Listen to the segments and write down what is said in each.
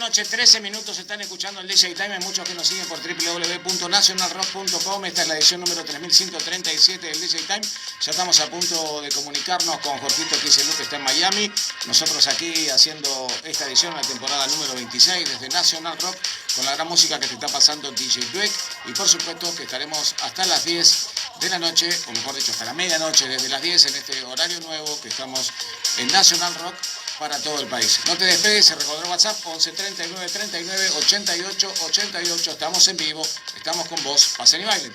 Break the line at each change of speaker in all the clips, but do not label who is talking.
Noche, 13 minutos, están escuchando el DJ Time. Hay muchos que nos siguen por www.nationalrock.com. Esta es la edición número 3137 del DJ Time. Ya estamos a punto de comunicarnos con Jorgito Kieselú, que está en Miami. Nosotros aquí haciendo esta edición, la temporada número 26 desde National Rock, con la gran música que te está pasando DJ Dweck. Y por supuesto que estaremos hasta las 10 de la noche, o mejor dicho, hasta la medianoche, desde las 10 en este horario nuevo que estamos en National Rock para todo el país. No te despegues, se recordó WhatsApp 11 39 39 88 88. Estamos en vivo, estamos con vos. Pasen y bailen.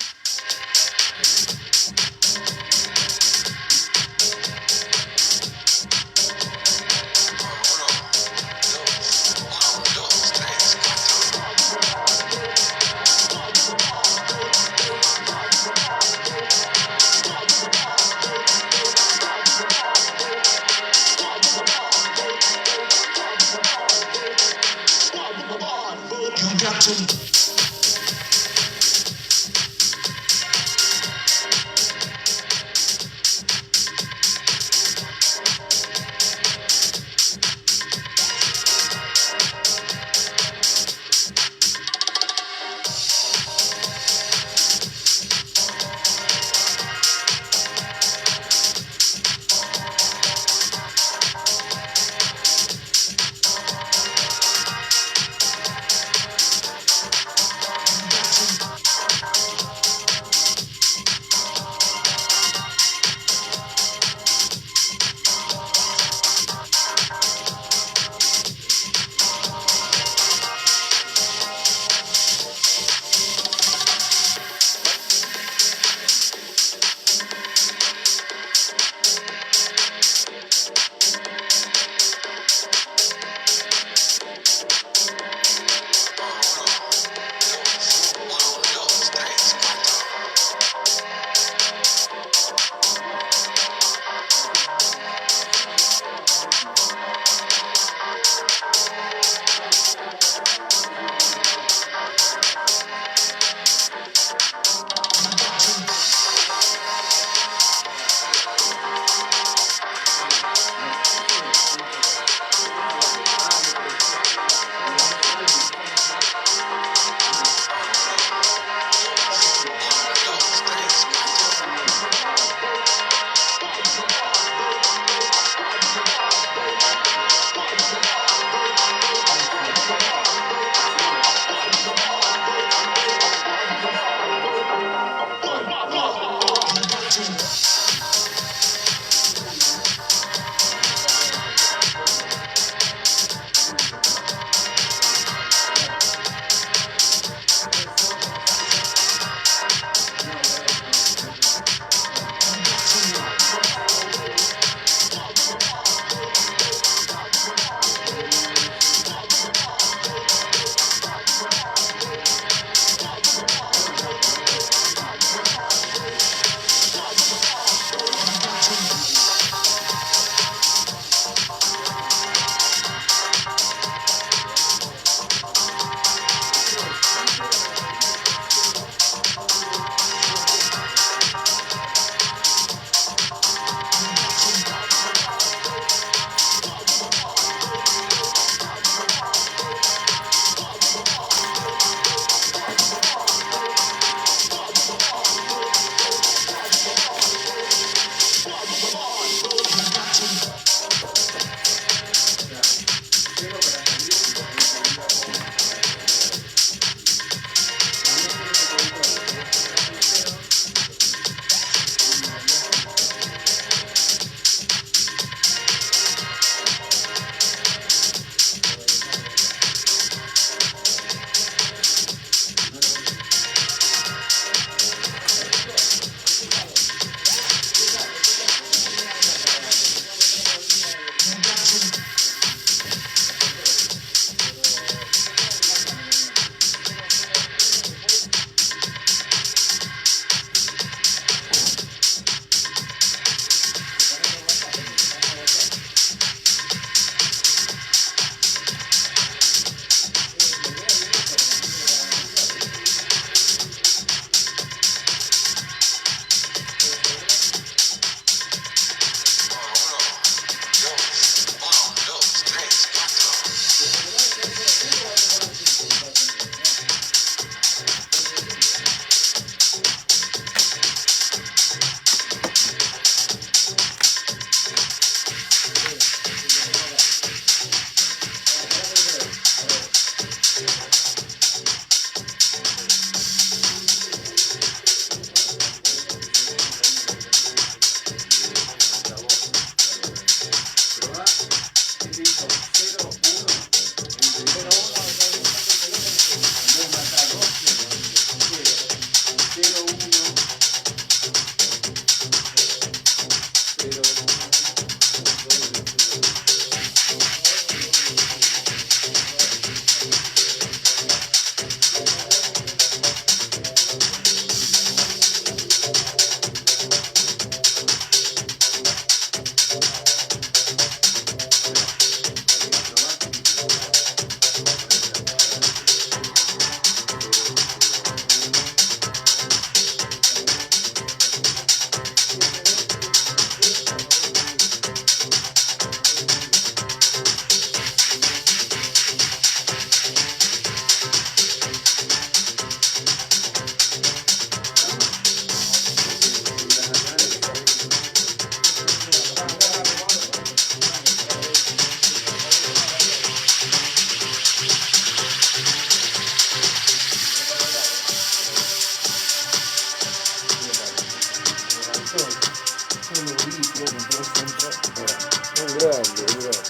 Un grande, un grande.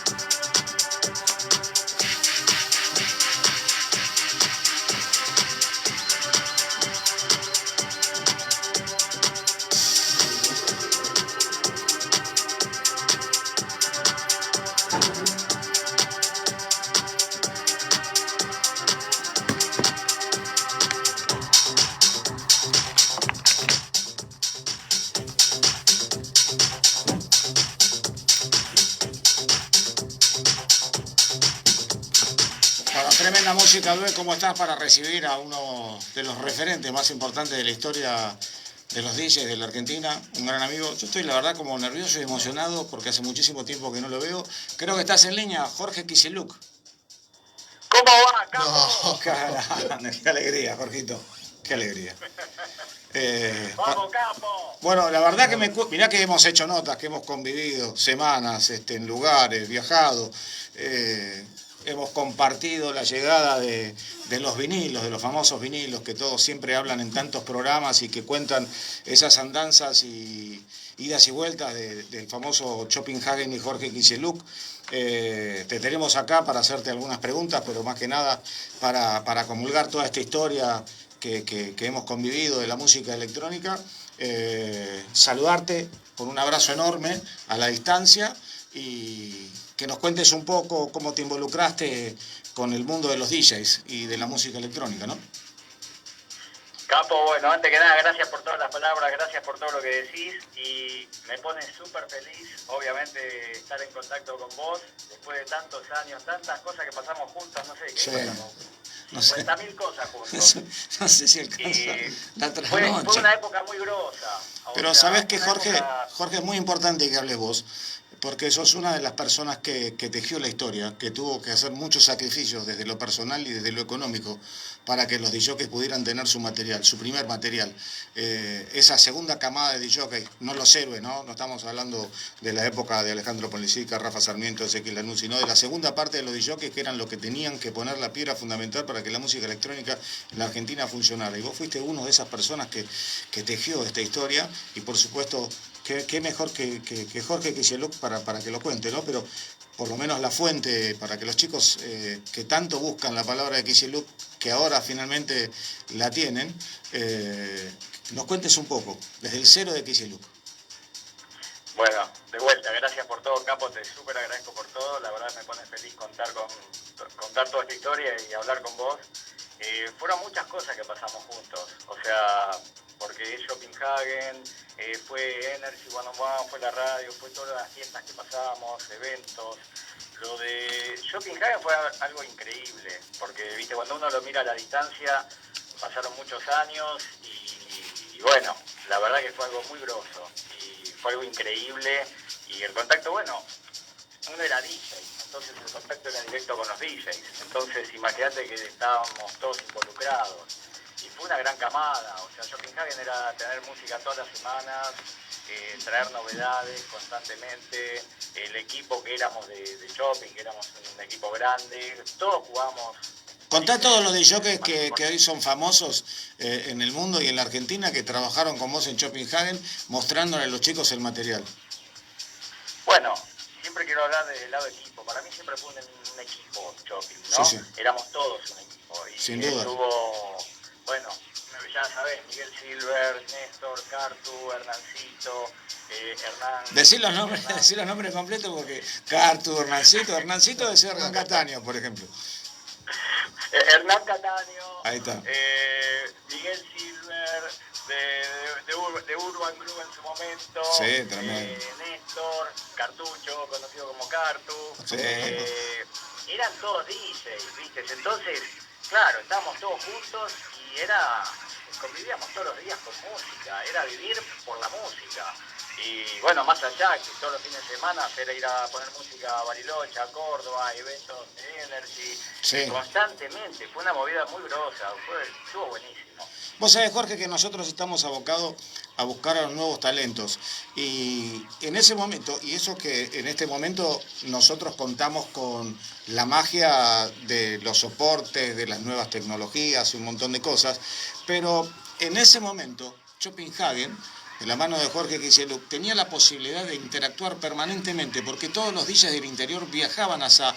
Tremenda música, Luis. ¿Cómo estás para recibir a uno de los referentes más importantes de la historia de los DJs de la Argentina? Un gran amigo. Yo estoy, la verdad, como nervioso y emocionado porque hace muchísimo tiempo que no lo veo. Creo que estás en línea, Jorge Kicillook.
¿Cómo va, Capo?
No, caramba, qué alegría, Jorgito. Qué alegría.
Vamos, Capo.
Bueno, la verdad que mirá que hemos hecho notas, que hemos convivido semanas en lugares, viajado. Hemos compartido la llegada de los vinilos, de los famosos vinilos, que todos siempre hablan en tantos programas y que cuentan esas andanzas y idas y vueltas del famoso Copenhagen y Jorge Kicillook. Te tenemos acá para hacerte algunas preguntas, pero más que nada para comulgar toda esta historia que hemos convivido de la música electrónica. Saludarte con un abrazo enorme a la distancia y que nos cuentes un poco cómo te involucraste con el mundo de los DJs y de la música electrónica, ¿no?
Capo, bueno, antes que nada, gracias por todas las palabras, gracias por todo lo que decís y me pone súper feliz, obviamente, estar en contacto con vos después de tantos años, tantas cosas que pasamos juntas, no sé, ¿qué
sí.
pasamos?
No sé.
50.000 cosas juntos.
No sé si alcanza la trasnoche.
Fue una época muy grosa.
Pero sabés que Jorge, es muy importante que hables vos, porque sos una de las personas que tejió la historia, que tuvo que hacer muchos sacrificios desde lo personal y desde lo económico para que los DJs pudieran tener su material, su primer material. Esa segunda camada de DJs, no los héroes, ¿no? No estamos hablando de la época de Alejandro Polisica, Rafa Sarmiento, Ezequiel Lanús, sino de la segunda parte de los DJs que eran los que tenían que poner la piedra fundamental para que la música electrónica en la Argentina funcionara. Y vos fuiste uno de esas personas que tejió esta historia y por supuesto qué mejor que Jorge Kicillook para que lo cuente, ¿no? Pero por lo menos la fuente, para que los chicos que tanto buscan la palabra de Kicillook, que ahora finalmente la tienen, nos cuentes un poco, desde el cero de Kicillook.
Bueno, de vuelta, gracias por todo, Capo, te súper agradezco por todo, la verdad me pone feliz contar toda esta historia y hablar con vos. Fueron muchas cosas que pasamos juntos, o sea, porque Copenhagen, fue Energy One on One, fue la radio, fue todas las fiestas que pasábamos, eventos. Lo de Copenhagen fue algo increíble, porque viste cuando uno lo mira a la distancia, pasaron muchos años y bueno, la verdad que fue algo muy grosso y fue algo increíble y el contacto, bueno, uno era DJ, entonces el contacto era directo con los DJs, entonces imagínate que estábamos todos involucrados. Y fue una gran camada, o sea, Copenhagen era tener música todas las semanas, traer novedades constantemente, el equipo que éramos de Shopping, que éramos un equipo grande, todos jugamos.
Contá todos los DJs que hoy son famosos en el mundo y en la Argentina, que trabajaron con vos en Copenhagen, mostrándole a los chicos el material.
Bueno, siempre quiero hablar del lado equipo, para mí siempre fue un equipo Shopping, ¿no?
Sí.
Éramos todos un equipo. Y
sin duda.
Bueno, ya sabés, Miguel Silver, Néstor, Cartu, Hernancito, Hernán...
Decí los nombres completos porque Cartu, Hernancito debe ser Hernán Cataño, por ejemplo.
Hernán Cataño,
ahí está.
Miguel Silver, de Urban Group en su momento,
sí, tremendo.
Néstor, Cartucho, conocido como Cartu,
sí.
Eran todos DJs, ¿viste? Entonces, claro, estábamos todos juntos y convivíamos todos los días con música, era vivir por la música. Y bueno, más allá, que todos los fines de semana era ir a poner música a Bariloche, a Córdoba, eventos de Energy,
sí.
Constantemente, fue una movida muy grosa, estuvo buenísimo.
Vos sabés, Jorge, que nosotros estamos abocados a buscar a los nuevos talentos y en ese momento, y eso que en este momento nosotros contamos con la magia de los soportes, de las nuevas tecnologías y un montón de cosas, pero en ese momento Copenhagen de la mano de Jorge Kicillof, tenía la posibilidad de interactuar permanentemente, porque todos los DJs del interior viajaban hacia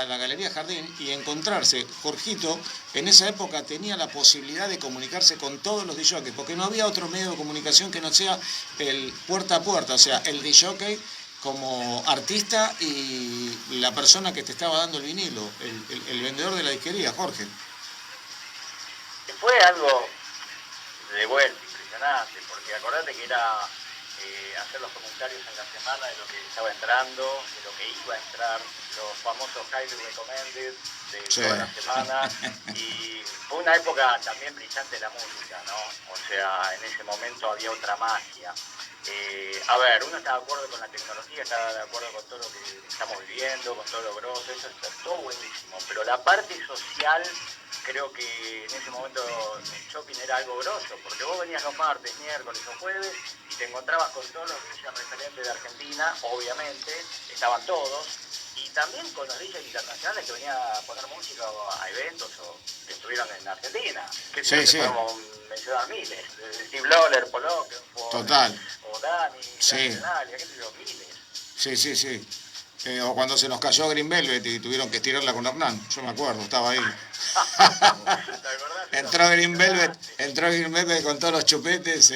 la Galería Jardín y encontrarse. Jorgito en esa época tenía la posibilidad de comunicarse con todos los DJs, porque no había otro medio de comunicación que no sea el puerta a puerta, o sea, el DJ como artista y la persona que te estaba dando el vinilo, el vendedor de la disquería, Jorge.
Fue algo de vuelta impresionante, porque acordate que era hacer los comentarios en la semana de lo que estaba entrando, de lo que iba a entrar, los famosos highly recommended de toda la semana, y fue una época también brillante de la música, ¿no? O sea, en ese momento había otra magia. A ver, uno está de acuerdo con la tecnología, está de acuerdo con todo lo que estamos viviendo, con todo lo grosso, eso está todo buenísimo, pero la parte social creo que en ese momento el shopping era algo grosso, porque vos venías los martes, miércoles o jueves y te encontrabas con todos los DJs referentes de Argentina, obviamente, estaban todos, y también con los DJs internacionales que venían a poner música a eventos o que estuvieron en Argentina. Que
sí.
podemos mencionar miles, desde Steve Lawler, Paul Oakenfold,
total.
O Dani,
sí.
Nacional, qué sé yo, miles.
Sí. O cuando se nos cayó Green Velvet y tuvieron que estirarla con Hernán, yo me acuerdo, estaba ahí. Entró Green Velvet con todos los chupetes,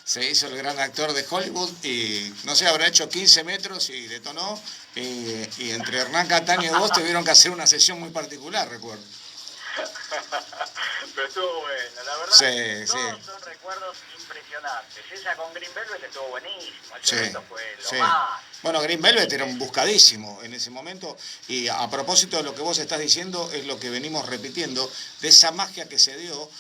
se hizo el gran actor de Hollywood y no sé, habrá hecho 15 metros y detonó. Y entre Hernán Cataño y vos tuvieron que hacer una sesión muy particular, recuerdo.
Pero estuvo bueno, la verdad. Todos son recuerdos impresionantes. Esa con Green Velvet estuvo buenísimo. Ese momento fue lo más.
Bueno, Green Velvet era un buscadísimo en ese momento. Y a propósito de lo que vos estás diciendo, es lo que venimos repitiendo, de esa magia que se dio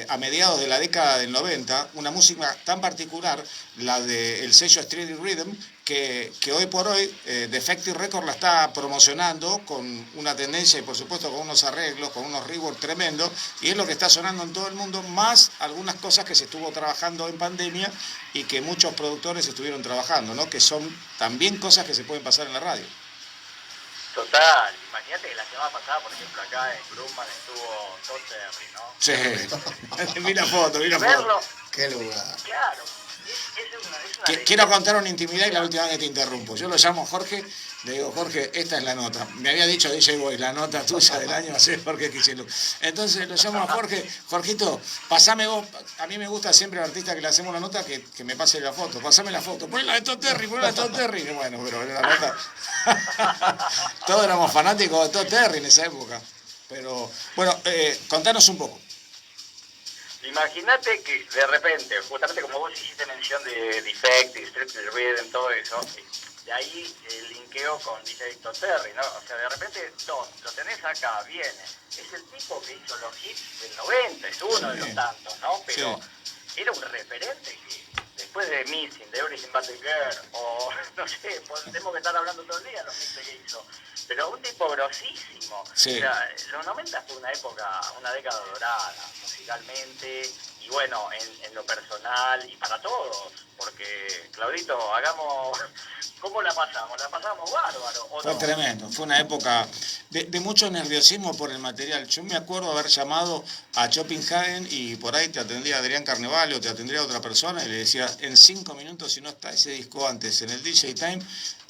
a mediados de la década del 90, una música tan particular, la del sello Street Rhythm, que hoy por hoy Defective Records la está promocionando con una tendencia y por supuesto con unos arreglos, con unos rework tremendos, y es lo que está sonando en todo el mundo, más algunas cosas que se estuvo trabajando en pandemia y que muchos productores estuvieron trabajando, ¿no? Que son también cosas que se pueden pasar en la radio.
Total, imagínate que la semana pasada, por ejemplo, acá en Grumman estuvo Todd Terry, ¿no?
Sí, mira foto.
Qué lugar.
Claro.
Quiero contar una intimidad y la última vez que te interrumpo. Yo lo llamo Jorge, le digo, Jorge, esta es la nota. Me había dicho DJ Boy, la nota tuya del año va a ser Jorge Kicillof. Entonces lo llamo a Jorge, Jorgito, pasame vos, a mí me gusta siempre el artista que le hacemos una nota que me pase la foto, pasame la foto, ponla de Todd Terry. Y bueno, pero la nota. Todos éramos fanáticos de Todd Terry en esa época. Pero, bueno, contanos un poco.
Imagínate que de repente, justamente como vos hiciste mención de Defect, Strip Rhythm, todo eso, de ahí el linkeo con DJ Todd Terry, ¿no? O sea, de repente Todd, lo tenés acá, viene. Es el tipo que hizo los hits del 90, es uno de los tantos, ¿no? Pero era un referente que después de Missing, de Everything But The Girl, o no sé, tenemos que estar hablando todo el día de los mixes que hizo. Pero un tipo grosísimo.
Sí.
O sea, los 90 fue una época, una década dorada, musicalmente, y bueno, en lo personal, y para todos. Porque, Claudito, hagamos... ¿Cómo la pasamos? La pasamos bárbaro, ¿o no?
Fue tremendo, fue una época de mucho nerviosismo por el material. Yo me acuerdo haber llamado a Copenhagen y por ahí te atendía Adrián Carnevale o te atendría otra persona y le decía, en 5 minutos, si no está ese disco antes en el DJ Time,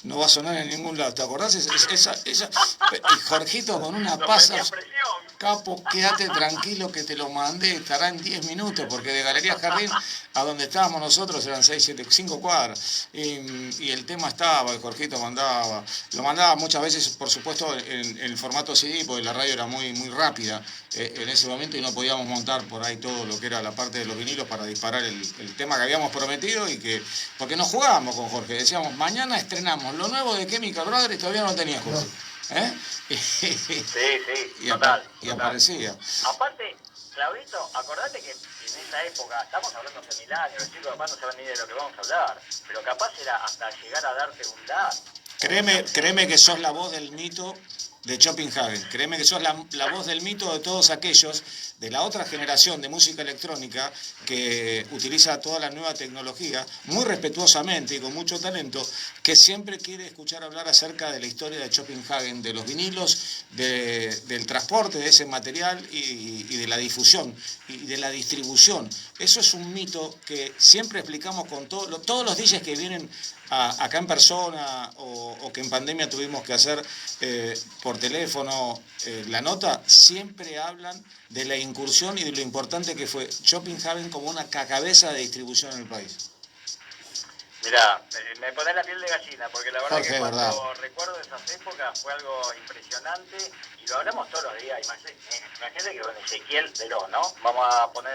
no va a sonar en ningún lado. ¿Te acordás? Y Jorgito con una pasa... Capo, quédate tranquilo que te lo mandé, estará en 10 minutos, porque de Galería Jardín a donde estábamos nosotros eran 6, 7, 5 cuadras. Y el tema estaba, y Jorgito mandaba. Lo mandaba muchas veces, por supuesto, en el formato CD, porque la radio era muy, muy rápida en ese momento y no podíamos montar por ahí todo lo que era la parte de los vinilos para disparar el tema que habíamos prometido y que... Porque nos jugábamos con Jorge, decíamos, mañana estrenamos lo nuevo de Chemical Brothers y todavía no tenía Jorge.
Sí, total.
Y aparecía.
Aparte, Claudito, acordate que en esa época, estamos hablando hace 1000 años, los chicos capaz no saben ni de lo que vamos a hablar, pero capaz era hasta llegar a darte un dato.
Créeme que sos la voz del mito de Copenhagen. Créeme que sos la voz del mito de todos aquellos de la otra generación de música electrónica que utiliza toda la nueva tecnología, muy respetuosamente y con mucho talento, que siempre quiere escuchar hablar acerca de la historia de Copenhagen, de los vinilos, del transporte de ese material y de la difusión y de la distribución. Eso es un mito que siempre explicamos con todos los DJs que vienen acá en persona o que en pandemia tuvimos que hacer por teléfono la nota, siempre hablan de la incursión y de lo importante que fue Copenhagen como una cabeza de distribución en el país.
Mirá, me pone la piel de gallina, porque la verdad
Jorge,
que cuando
verdad.
recuerdo esas épocas fue algo impresionante y lo hablamos todos los días. Imagínate que con Ezequiel Verón, ¿no? Vamos a poner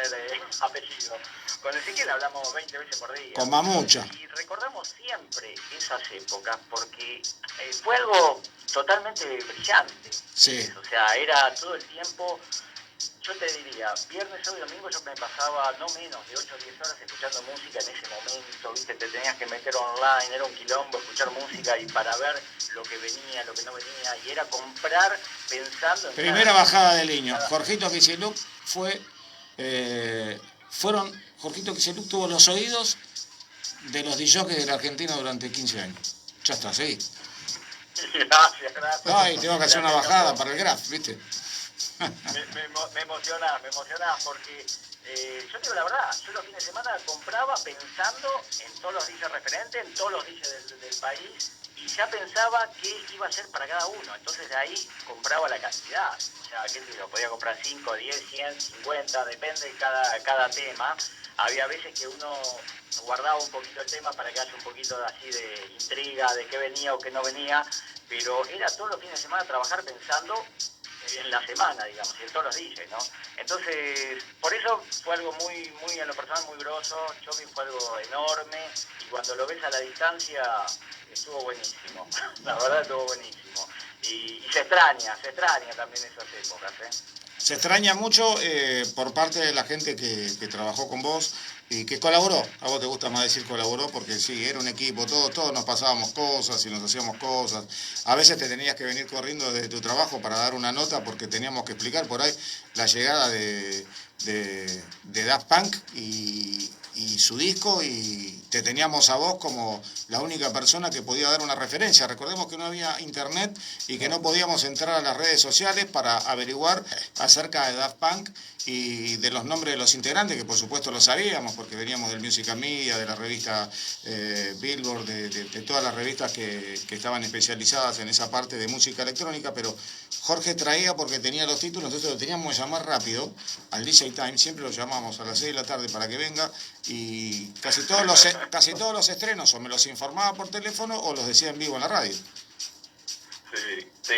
apellido. Con Ezequiel hablamos 20 veces por día.
Con Mamucha.
Y recordamos siempre esas épocas porque fue algo totalmente brillante.
Sí.
O sea, era todo el tiempo. Yo te diría, viernes, sábado y domingo yo me pasaba no menos de 8 o 10 horas escuchando música en ese momento, ¿viste? Te tenías que meter online, era un quilombo escuchar música y para ver lo que venía, lo que no venía, y era comprar pensando en...
Primera bajada de Liño. Jorgito Kicillof Jorgito Kicillof tuvo los oídos de los DJs de la Argentina durante 15 años. Ya está, seguí.
Gracias.
Ay, tengo que hacer una bajada para el graph, ¿viste?
Me emocionás porque yo digo la verdad, yo los fines de semana compraba pensando en todos los DJs referentes, en todos los DJs del país, y ya pensaba qué iba a hacer para cada uno. Entonces de ahí compraba la cantidad. O sea, qué sé yo, podía comprar 5, 10, 100, 50, depende de cada tema. Había veces que uno guardaba un poquito el tema para que haya un poquito así de intriga, de qué venía o qué no venía, pero era todos los fines de semana trabajar pensando en la semana, digamos, y en todos los DJs, ¿no? Entonces, por eso fue algo muy, en lo personal, muy grosso. Chopin fue algo enorme, y cuando lo ves a la distancia, estuvo buenísimo. La verdad, estuvo buenísimo. Y se extraña también esas épocas, ¿eh?
Se extraña mucho por parte de la gente que trabajó con vos y que colaboró. A vos te gusta más decir colaboró porque sí, era un equipo, todos nos pasábamos cosas y nos hacíamos cosas. A veces te tenías que venir corriendo desde tu trabajo para dar una nota porque teníamos que explicar por ahí la llegada de Daft Punk y su disco, y te teníamos a vos como la única persona que podía dar una referencia. Recordemos que no había internet y que no podíamos entrar a las redes sociales para averiguar acerca de Daft Punk y de los nombres de los integrantes, que por supuesto lo sabíamos porque veníamos del Music Media, de la revista Billboard, de todas las revistas que estaban especializadas en esa parte de música electrónica, pero Jorge traía porque tenía los títulos, nosotros lo teníamos que llamar rápido al DJ Time, siempre lo llamamos a las 6 de la tarde para que venga, y casi todos los estrenos o me los informaba por teléfono o los decía en vivo en la radio.
Sí,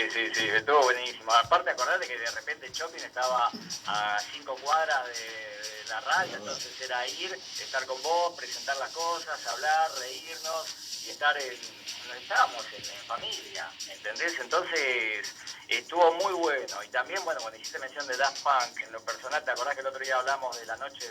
estuvo buenísimo. Aparte, acordate que de repente Chopin estaba a 5 cuadras de la radio, entonces era ir, estar con vos, presentar las cosas, hablar, reírnos y estábamos en familia, ¿entendés? Entonces estuvo muy bueno. Y también, bueno, cuando hiciste mención de Daft Punk, en lo personal, ¿te acordás que el otro día hablamos de la noche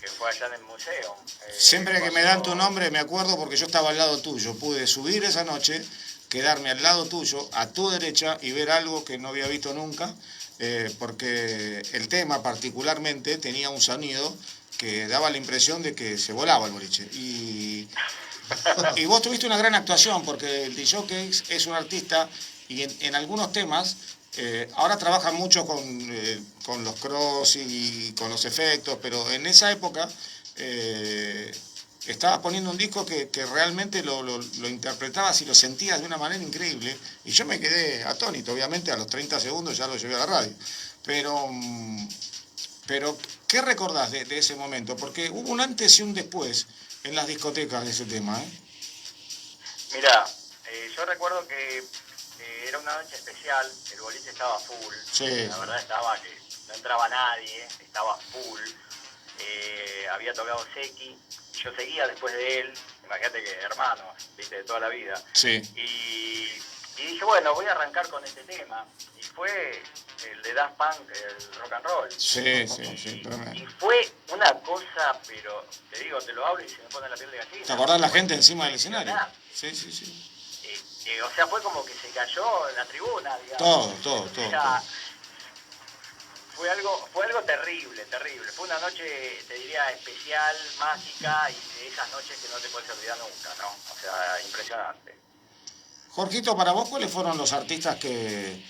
que fue allá en el museo?
Siempre que me dan tu nombre me acuerdo porque yo estaba al lado tuyo, pude subir esa noche, quedarme al lado tuyo, a tu derecha, y ver algo que no había visto nunca, porque el tema particularmente tenía un sonido que daba la impresión de que se volaba el boliche. Y vos tuviste una gran actuación, porque el DJ es un artista y en algunos temas, ahora trabaja mucho con los cross y con los efectos, pero en esa época... estabas poniendo un disco que realmente lo interpretabas y lo sentías de una manera increíble, y yo me quedé atónito. Obviamente a los 30 segundos ya lo llevé a la radio, pero ¿qué recordás de ese momento? Porque hubo un antes y un después en las discotecas de ese tema, ¿eh?
Mirá, yo recuerdo que era una noche especial, el boliche estaba full,
Sí.
La verdad estaba que no entraba nadie, estaba full, había tocado Seki, yo seguía después de él, imagínate que hermanos, viste, de toda la vida.
Sí.
Y dije, bueno, voy a arrancar con este tema. Y fue el de Daft Punk, el rock and roll.
Sí.
Y fue una cosa, pero te digo, te lo hablo y se me pone la piel de gallina.
¿Te acordás la gente encima del escenario? Sí.
O sea, fue como que se cayó en la tribuna, digamos.
Todo.
O sea, fue algo terrible. Fue una noche, te diría, especial, mágica, y de esas noches que no te puedes olvidar nunca, ¿no? O sea, impresionante.
Jorgito, para vos, ¿cuáles fueron los artistas que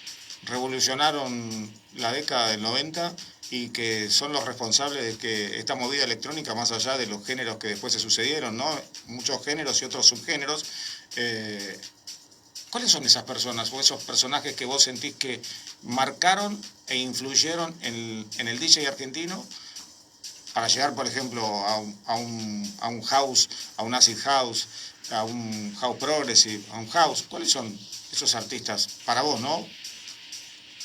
revolucionaron la década del 90 y que son los responsables de que esta movida electrónica, más allá de los géneros que después se sucedieron, ¿no? Muchos géneros y otros subgéneros, ¿cuáles son esas personas o esos personajes que vos sentís que marcaron e influyeron en el DJ argentino para llegar, por ejemplo, a un house, a un acid house, a un house progressive, a un house? ¿Cuáles son esos artistas para vos, no?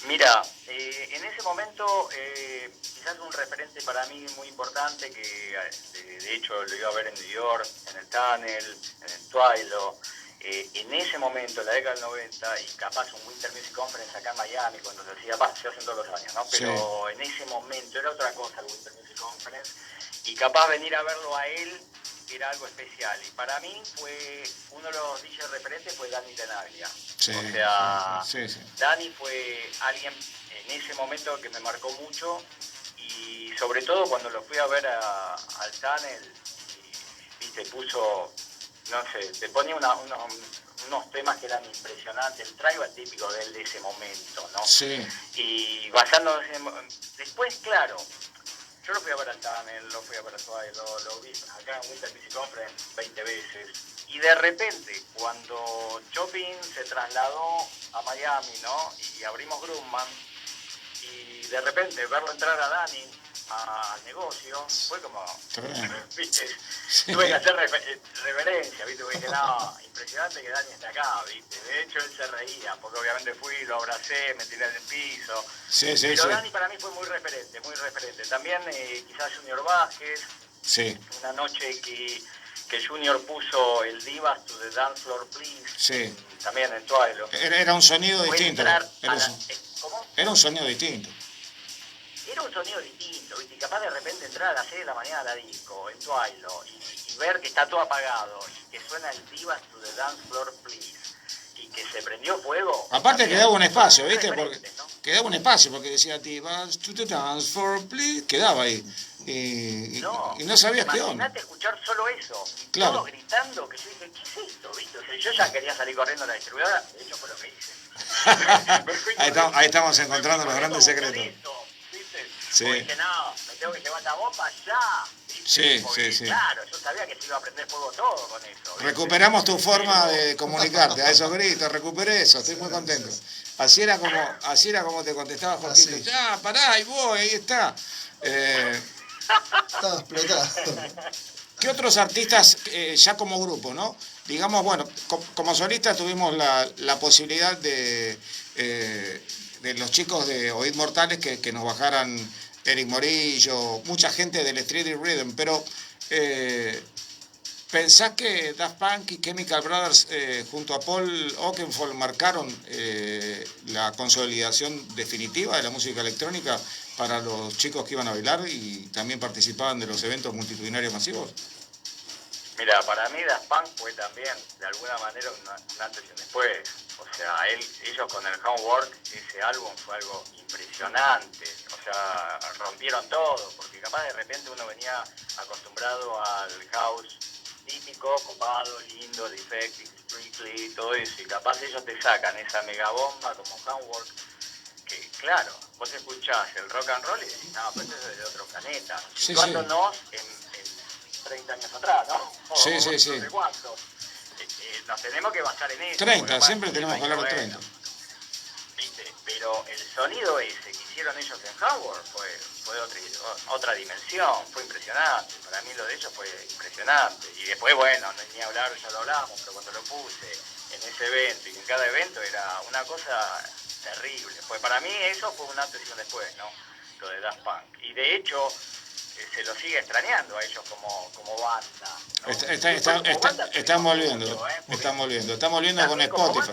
Mira, en ese momento quizás un referente para mí muy importante que de hecho lo iba a ver en New York, en el Tunnel, en el Twilo. En ese momento, en la década del 90, y capaz un Winter Music Conference acá en Miami, cuando se hacía, se hacen todos los años, ¿no? Pero sí, en ese momento era otra cosa el Winter Music Conference, y capaz venir a verlo a él era algo especial. Y para mí fue uno de los DJs referentes fue Dani Tenaglia.
Sí,
o sea,
sí.
Dani fue alguien en ese momento que me marcó mucho, y sobre todo cuando lo fui a ver al Tunnel, y te puso, no sé, te ponía unos temas que eran impresionantes, el tribal típico de él de ese momento, ¿no?
Sí.
Y basándonos después, claro, yo lo fui a ver al Tunnel, lo fui a ver a Twilight, lo vi acá en Winter Music Conference 20 veces. Y de repente, cuando Chopin se trasladó a Miami, ¿no? Y abrimos Grumman, y de repente verlo entrar a Dani al negocio, fue como, ¿viste? Sí. Tuve que hacer reverencia, ¿viste? Porque dije, no, impresionante que Dani esté acá, ¿viste? De hecho, él se reía, porque obviamente fui, lo abracé, me tiré en el piso. Pero Dani para mí fue muy referente, muy referente. También quizás Junior Vázquez, una noche que Junior puso el Divas to the Dance Floor Please, también en Twilo.
Era un sonido distinto.
¿Cómo?
Era un sonido distinto.
Era un sonido distinto, ¿viste? Y capaz de repente entrar a las 6 de la mañana a la disco, en Twilo, y ver que está todo apagado, y que suena el Divas to the Dance Floor Please, y que se prendió fuego.
Aparte quedaba un espacio, ¿viste? Porque, ¿no? Quedaba un espacio, porque decía Divas to the Dance Floor Please, quedaba ahí. Y no sabías qué onda.
Imagínate escuchar solo eso, y
claro,
todos gritando, que yo dije, ¿qué es esto? ¿Viste? O sea, yo ya quería salir corriendo a la distribuidora, de hecho fue lo que hice.
ahí estamos encontrando los grandes secretos.
Sí. Porque dije, no, me tengo que llevar la bomba ya.
Sí.
Claro, yo sabía que se iba a prender fuego todo con eso. ¿viste?
Recuperamos tu forma de comunicarte, a esos gritos, recuperé eso, estoy muy contento. Así era como te contestaba Jorgito. Ya, pará, ahí voy, ahí está.
Estaba explotado.
¿Qué otros artistas, ya como grupo, no? Digamos, bueno, como solista tuvimos la posibilidad de los chicos de Oíd Mortales que nos bajaran Eric Morillo, mucha gente del Street Rhythm, pero ¿pensás que Daft Punk y Chemical Brothers junto a Paul Oakenfold marcaron la consolidación definitiva de la música electrónica para los chicos que iban a bailar y también participaban de los eventos multitudinarios masivos?
Mira, para mí Daft Punk fue también, de alguna manera, un antes y un después. O sea, ellos con el Homework, ese álbum fue algo impresionante. O sea, rompieron todo, porque capaz de repente uno venía acostumbrado al house típico, copado, lindo, Defective, Strictly, todo eso, y capaz ellos te sacan esa megabomba como Homework, que claro, vos escuchás el rock and roll y decís, no, pues eso es de otro planeta. Situándonos en 30 años atrás, ¿no?
Sí.
No sé cuánto. Nos tenemos que basar en eso.
30, siempre tenemos que hablar de 30.
¿Viste? Pero el sonido ese que hicieron ellos en Howard fue otra dimensión, fue impresionante. Para mí lo de ellos fue impresionante. Y después, bueno, no ni hablar, ya lo hablamos, pero cuando lo puse en ese evento y en cada evento era una cosa terrible. Pues para mí eso fue un antes y un después, ¿no? Lo de Daft Punk. Y de hecho se lo sigue extrañando a ellos como banda, ¿no?
Están volviendo, están volviendo con Spotify.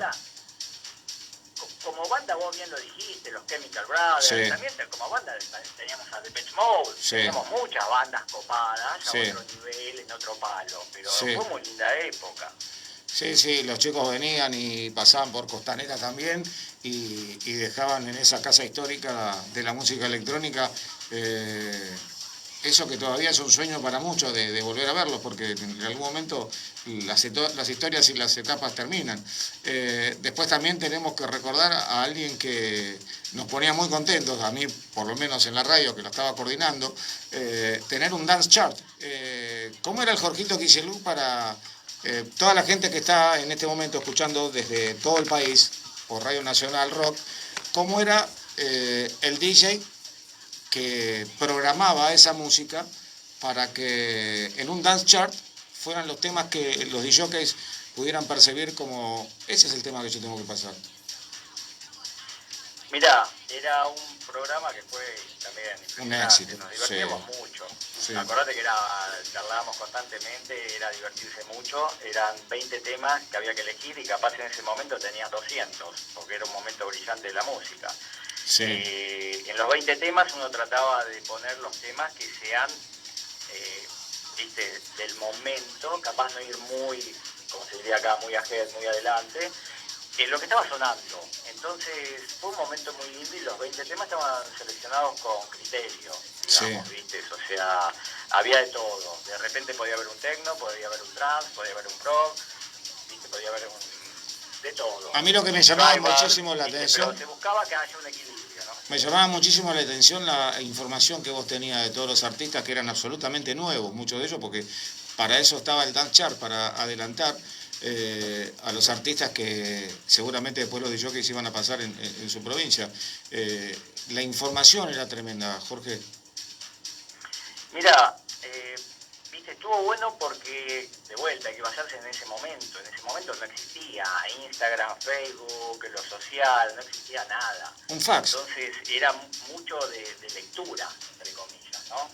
Como banda vos bien lo dijiste, los Chemical Brothers, también como banda teníamos a Depeche Mode, teníamos muchas bandas copadas, a otro nivel, en otro palo, pero fue muy linda época.
Sí, sí, los chicos venían y pasaban por Costanera también y dejaban en esa casa histórica de la música electrónica eso que todavía es un sueño para muchos de volver a verlos, porque en algún momento las historias y las etapas terminan. Después también tenemos que recordar a alguien que nos ponía muy contentos, a mí por lo menos en la radio que lo estaba coordinando, tener un dance chart. ¿Cómo era el Jorgito Kichelú para toda la gente que está en este momento escuchando desde todo el país por Radio Nacional Rock? ¿Cómo era el DJ que programaba esa música para que en un dance chart fueran los temas que los DJs pudieran percibir como ese es el tema que yo tengo que pasar?
Mirá, era un programa que fue también
un éxito.
Nos divertíamos mucho.
Sí.
Acordate que charlábamos constantemente, era divertirse mucho, eran 20 temas que había que elegir y capaz en ese momento tenías 200, porque era un momento brillante de la música.
Sí.
En los 20 temas uno trataba de poner los temas que sean viste, del momento, capaz no ir muy, como se diría acá, muy ahead, muy adelante, lo que estaba sonando. Entonces fue un momento muy lindo y los 20 temas estaban seleccionados con criterio, digamos,
sí.
¿viste? O sea, había de todo. De repente podía haber un techno, podía haber un trance, podía haber un rock, ¿viste? Podía haber de todo.
A mí lo que me llamaba muchísimo la atención...
Pero se buscaba que haya un equilibrio, ¿no?
Me llamaba muchísimo la atención la información que vos tenías de todos los artistas que eran absolutamente nuevos, muchos de ellos, porque para eso estaba el dance chart, para adelantar a los artistas que seguramente después los DJs iban a pasar en su provincia. La información era tremenda, Jorge.
Mira, viste, estuvo bueno porque, de vuelta, hay que basarse en ese momento. En ese momento no existía Instagram, Facebook, lo social, no existía nada.
Un fax.
Entonces era mucho de lectura, entre comillas, ¿no?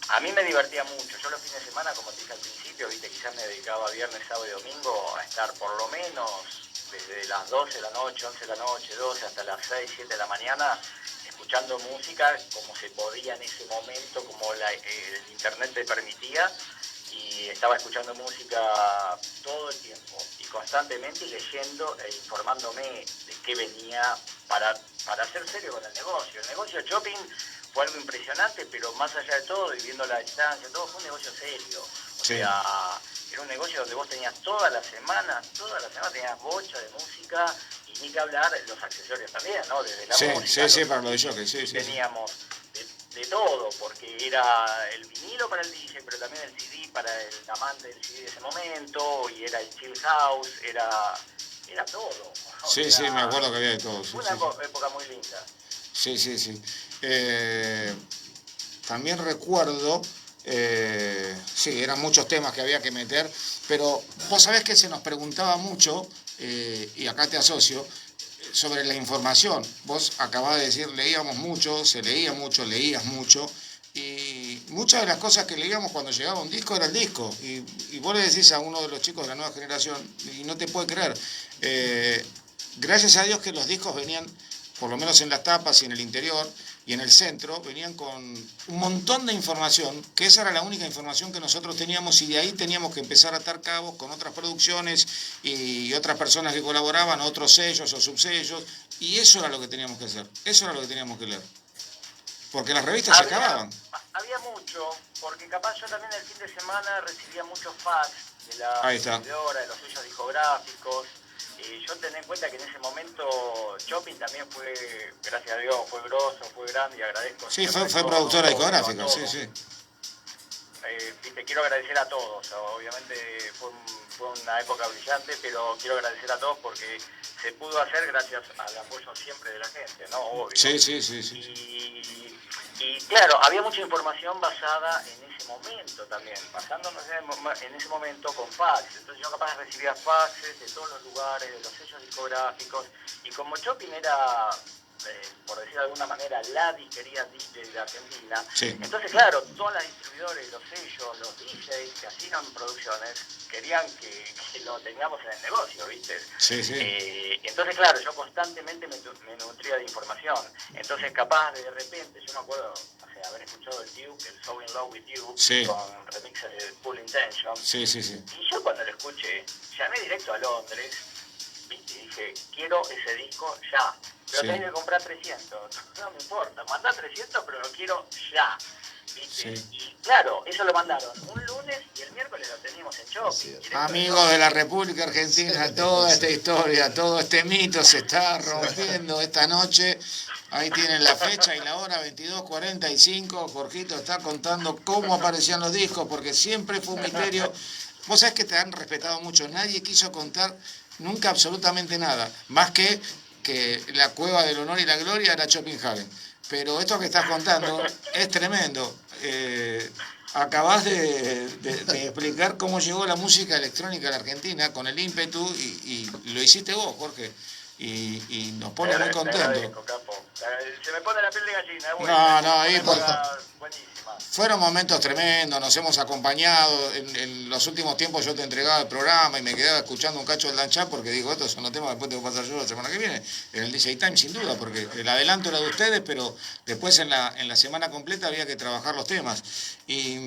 A mí me divertía mucho. Yo los fines de semana, como te dije al principio, viste, quizás me dedicaba viernes, sábado y domingo a estar por lo menos desde las 12 de la noche, 11 de la noche, 12 hasta las 6, 7 de la mañana, escuchando música como se podía en ese momento, como el internet te permitía, y estaba escuchando música todo el tiempo y constantemente leyendo e informándome de qué venía para ser serio con el negocio. El negocio shopping fue algo impresionante, pero más allá de todo, y viendo la distancia, todo fue un negocio serio. O sea, era un negocio donde vos tenías toda la semana tenías bocha de música, y ni que hablar los accesorios también, ¿no? Desde la música.
Sí, para lo de jockey, sí.
Teníamos de todo, porque era el vinilo para el DJ, pero también el CD para el amante del CD de ese momento, y era el chill house, era todo.
Sí, me acuerdo que había de todo.
Fue una época muy linda.
Sí. También recuerdo, eran muchos temas que había que meter, pero vos sabés que se nos preguntaba mucho, y acá te asocio, sobre la información. Vos acabás de decir, leíamos mucho, se leía mucho, leías mucho, y muchas de las cosas que leíamos cuando llegaba un disco era el disco, y vos le decís a uno de los chicos de la nueva generación, y no te puede creer, gracias a Dios que los discos venían, por lo menos en las tapas y en el interior y en el centro, venían con un montón de información, que esa era la única información que nosotros teníamos, y de ahí teníamos que empezar a atar cabos con otras producciones y otras personas que colaboraban, otros sellos o subsellos, y eso era lo que teníamos que hacer, eso era lo que teníamos que leer. Porque las revistas se acababan.
Había mucho, porque capaz yo también el fin de semana recibía muchos fax de la distribuidora, de los sellos discográficos. Yo tenía en cuenta que en ese momento Shopping también fue, gracias a Dios, fue grosso, fue grande, y agradezco.
Sí, fue productora discográfica, sí.
Te quiero agradecer a todos, obviamente fue una época brillante, pero quiero agradecer a todos porque se pudo hacer gracias al apoyo siempre de la gente, ¿no? Obvio.
Sí.
Y claro, había mucha información basada en ese momento también, basándonos en ese momento con fax. Entonces yo capaz recibía faxes de todos los lugares, de los sellos discográficos, y como Shopping era por decirlo de alguna manera, la disquería DJ de Argentina.
Sí.
Entonces, claro, todas las distribuidores, los sellos, los DJs que hacían producciones, querían que lo tengamos en el negocio, ¿viste?
Sí, sí.
Entonces, claro, yo constantemente me nutría de información. Entonces, capaz de repente, yo me acuerdo, haber escuchado el Duke, el So In Love With You,
sí.
con remixes de Full Intention.
Sí, sí, sí.
Y yo cuando lo escuché, llamé directo a Londres, ¿viste? Y dije, quiero ese disco ya. Pero tenés que comprar 300. No me importa, mandá 300, pero lo quiero ya. ¿Viste? Sí. Y claro, eso lo mandaron un lunes y el miércoles lo teníamos en shopping.
Amigos de la República Argentina, toda esta historia, todo este mito se está rompiendo esta noche. Ahí tienen la fecha y la hora, 22:45. Jorgito está contando cómo aparecían los discos, porque siempre fue un misterio. Vos sabés que te han respetado mucho. Nadie quiso contar nunca absolutamente nada, más que la cueva del honor y la gloria era Copenhagen. Pero esto que estás contando es tremendo. Acabás de explicar cómo llegó la música electrónica a la Argentina con el ímpetu y lo hiciste vos, Jorge. Y nos pone muy contentos.
Se me pone la piel de gallina.
No, ahí fueron momentos tremendos, nos hemos acompañado. En los últimos tiempos yo te entregaba el programa y me quedaba escuchando un cacho del Danchat porque digo, estos son los temas que después tengo que pasar yo la semana que viene. En el DJ Time, sin duda, porque el adelanto era de ustedes, pero después en la semana completa había que trabajar los temas. Y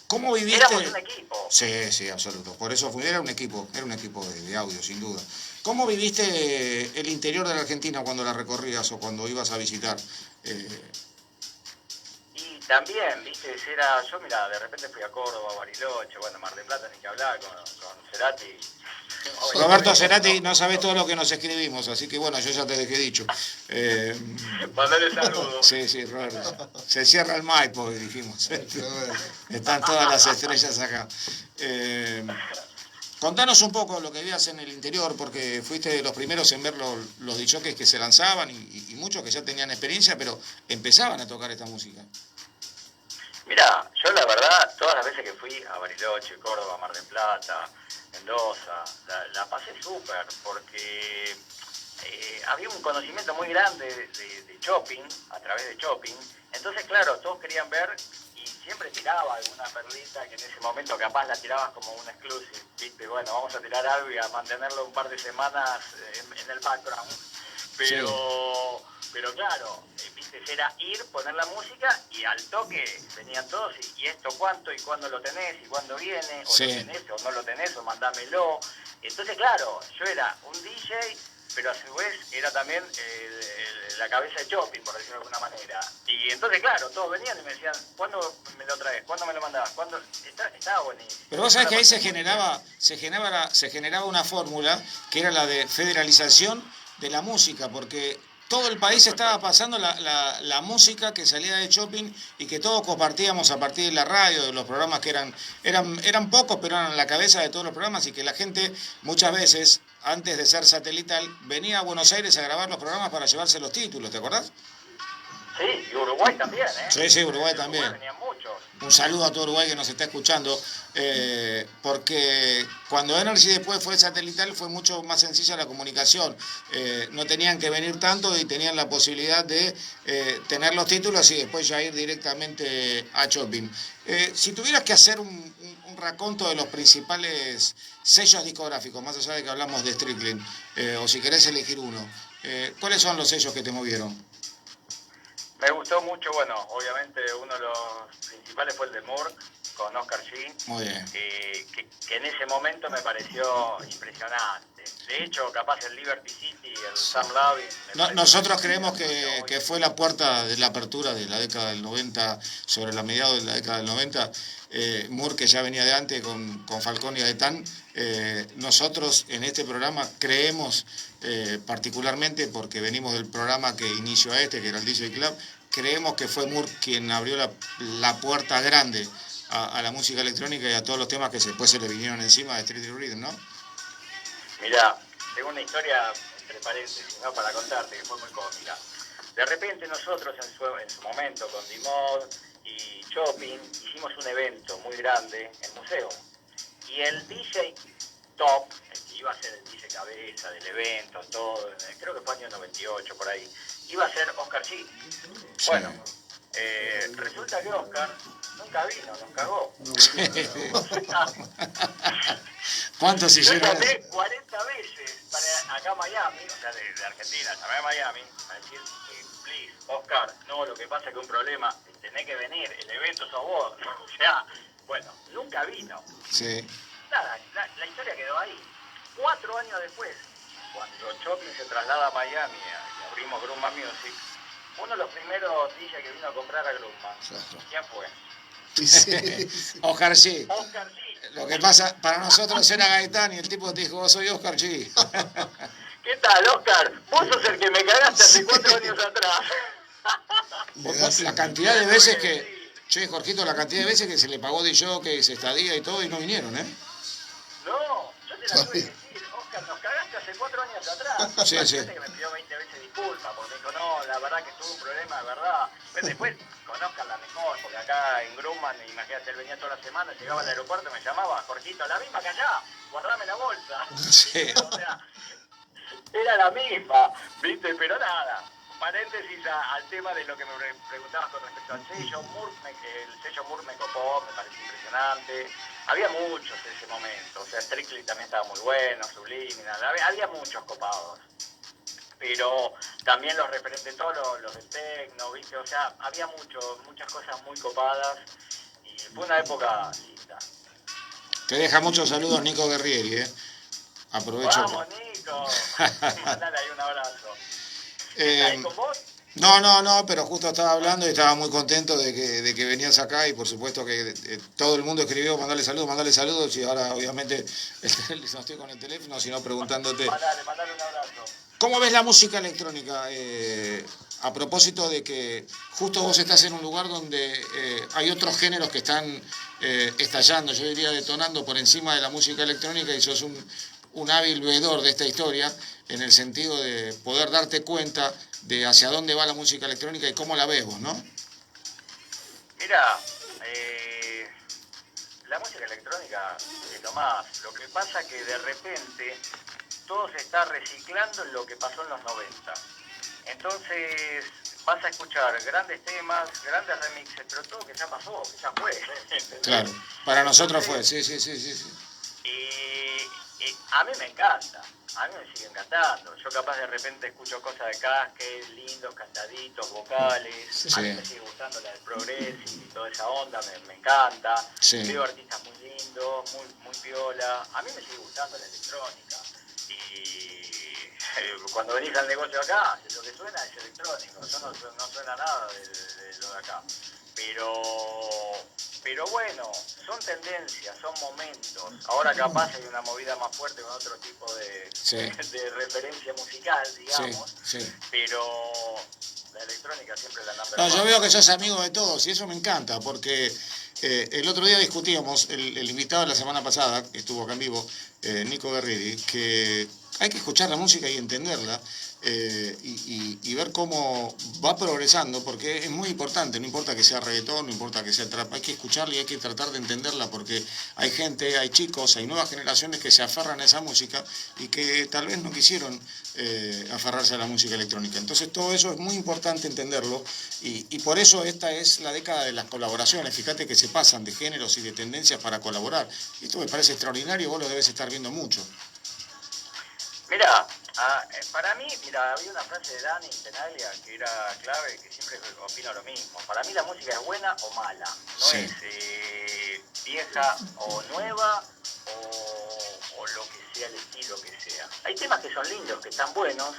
¿cómo viviste?
Éramos un equipo.
Sí, absoluto. Por eso era un equipo de audio, sin duda. ¿Cómo viviste el interior de la Argentina cuando la recorrías o cuando ibas a visitar?
Y también, viste, yo mira, de repente fui a Córdoba, Bariloche, bueno, Mar del Plata, ni que hablar, con Cerati.
Roberto Cerati, no sabés todo lo que nos escribimos, así que bueno, yo ya te dejé dicho.
Mandale saludos.
Sí, Roberto. Se cierra el Maipo, dijimos. Están todas las estrellas acá. Contanos un poco lo que veías en el interior, porque fuiste de los primeros en ver los disjockeys que se lanzaban y muchos que ya tenían experiencia, pero empezaban a tocar esta música.
Mira, yo la verdad, todas las veces que fui a Bariloche, Córdoba, Mar del Plata, Mendoza, la pasé súper, porque había un conocimiento muy grande de shopping, a través de shopping. Entonces, claro, todos querían ver y siempre tiraba alguna perlita que en ese momento capaz la tirabas como un exclusive, ¿viste? Bueno, vamos a tirar algo y a mantenerlo un par de semanas en el background. Pero claro, ¿viste? Era ir, poner la música y al toque venían todos y esto cuánto y cuándo lo tenés y cuándo viene, o lo tenés o no lo tenés o mandámelo. Entonces, claro, yo era un DJ, pero a su vez era también la cabeza de shopping, por decirlo de alguna manera. Y entonces, claro, todos venían y me decían, ¿cuándo me lo traes? ¿Cuándo me lo mandás? ¿Cuándo? Estaba buenísimo.
Pero vos sabés que ahí se generaba una fórmula que era la de federalización de la música, porque todo el país estaba pasando la música que salía de shopping y que todos compartíamos a partir de la radio, de los programas que eran pocos, pero eran la cabeza de todos los programas, y que la gente muchas veces, antes de ser satelital, venía a Buenos Aires a grabar los programas para llevarse los títulos, ¿te acordás?
Sí, y Uruguay también, ¿eh?
Sí, Uruguay también.
Uruguay venían muchos.
Un saludo a todo Uruguay que nos está escuchando, porque cuando Energy después fue satelital fue mucho más sencilla la comunicación. No tenían que venir tanto y tenían la posibilidad de tener los títulos y después ya ir directamente a shopping. Si tuvieras que hacer un raconto de los principales sellos discográficos, más allá de que hablamos de Strictly, o si querés elegir uno, ¿cuáles son los sellos que te movieron?
Me gustó mucho, bueno, obviamente uno de los principales fue el de Moore, con Oscar G.
Muy bien.
Que en ese momento me pareció impresionante. De hecho, capaz el Liberty City, el Sam Lavin...
Nosotros creemos que fue la puerta de la apertura de la década del 90, sobre la mediados de la década del 90. Moore, que ya venía de antes con Falcón y Gaetán. Nosotros en este programa creemos, particularmente porque venimos del programa que inició a que era el DJ Club, creemos que fue Moore quien abrió la puerta grande a la música electrónica y a todos los temas que después se le vinieron encima de Street Rhythm, ¿no?
Mirá, tengo una historia entre paréntesis, ¿no?, para contarte, que fue muy cómica. De repente nosotros en su momento con D-Mod y Shopping hicimos un evento muy grande en museo. Y el DJ top, el que iba a ser el vice cabeza del evento, todo, creo que fue año 98 por ahí, iba a ser Oscar G.
Sí.
Bueno, resulta que Oscar nunca vino, nos cagó.
¿Cuántos
Yo
hicieron?
llamé 40 veces para acá a Miami, o sea, de Argentina, llamé a Miami a decir, please, Oscar, no, lo que pasa es que un problema, tenés que venir, el evento sos vos. O sea, bueno, nunca vino.
Sí.
Nada, la historia quedó ahí. 4 años después, cuando Choplin se traslada a Miami y abrimos Grumman Music, uno de los primeros DJ que vino a comprar a Grumman, ¿quién fue?
Oscar G.
Oscar G.
Lo que pasa, para nosotros era Gaitán y el tipo te dijo, soy Oscar G.
¿Qué tal, Oscar? Vos sos el que me cagaste hace 4 años atrás.
La cantidad de veces que... Che, Jorgito, la cantidad de veces que se le pagó de jockey, estadía y todo y no vinieron, ¿eh?
No, yo te la tuve que decir, Oscar, nos cagaste hace 4 años atrás.
Sí, sí.
Gente que me pidió 20 veces disculpas porque dijo, no, la verdad que tuve un problema de verdad. Pero después conozcan la mejor, porque acá en Grumman, imagínate, él venía toda la semana, llegaba al aeropuerto, me llamaba, Jorgito, la misma que allá, guardame la bolsa.
Sí.
O sea, era la misma, ¿viste? Pero nada. Paréntesis al tema de lo que me preguntabas con respecto al sello, el sello Moore me copó, me pareció impresionante. Había muchos en ese momento, o sea, Strictly también estaba muy bueno, Subliminal, había muchos copados. Pero también los referentes, todos los del techno, ¿viste? O sea, había muchas cosas muy copadas y fue una época linda.
Te deja muchos saludos Nico Guerrieri, Aprovecho.
Vamos, Nico, mandale ahí un abrazo.
¿Está
ahí con vos?
No, pero justo estaba hablando y estaba muy contento de que venías acá y por supuesto que todo el mundo escribió mandarle saludos y ahora obviamente no estoy con el teléfono sino preguntándote.
Mandale un abrazo.
¿Cómo ves la música electrónica? A propósito de que justo vos estás en un lugar donde hay otros géneros que están estallando, yo diría detonando por encima de la música electrónica y sos un hábil veedor de esta historia en el sentido de poder darte cuenta de hacia dónde va la música electrónica y cómo la ves vos, ¿no?
Mira, la música electrónica es lo más. Lo que pasa es que de repente todo se está reciclando en lo que pasó en los 90. Entonces vas a escuchar grandes temas, grandes remixes, pero todo que ya pasó, que ya fue. ¿Entendés?
Claro, para nosotros fue, sí.
Y a mí me encanta, a mí me sigue encantando. Yo capaz de repente escucho cosas de casque, lindos, cantaditos, vocales.
Sí.
A mí me sigue gustando la del progressive y toda esa onda, me encanta.
Sí.
Veo artistas muy lindos, muy piola. A mí me sigue gustando la electrónica. Y cuando venís al negocio acá, lo que suena es electrónico. Yo no suena nada de lo de acá. Pero bueno, son tendencias, son momentos. Ahora capaz hay una movida más fuerte con otro tipo de referencia musical, digamos.
Sí.
Pero la electrónica siempre la number
No,
one.
yo veo que sos amigo de todos y eso me encanta porque el otro día discutíamos, el invitado de la semana pasada, que estuvo acá en vivo, Nico Guerrieri, que hay que escuchar la música y entenderla y ver cómo va progresando, porque es muy importante, no importa que sea reggaetón, no importa que sea trap, hay que escucharla y hay que tratar de entenderla, porque hay gente, hay chicos, hay nuevas generaciones que se aferran a esa música y que tal vez no quisieron aferrarse a la música electrónica. Entonces todo eso es muy importante entenderlo y por eso esta es la década de las colaboraciones. Fíjate que se pasan de géneros y de tendencias para colaborar. Esto me parece extraordinario, vos lo debes estar viendo mucho.
Mira, para mí, había una frase de Dani Tenaglia que era clave, que siempre opino lo mismo. Para mí la música es buena o mala, no
Sí.
es vieja o nueva o lo que sea, el estilo que sea. Hay temas que son lindos, que están buenos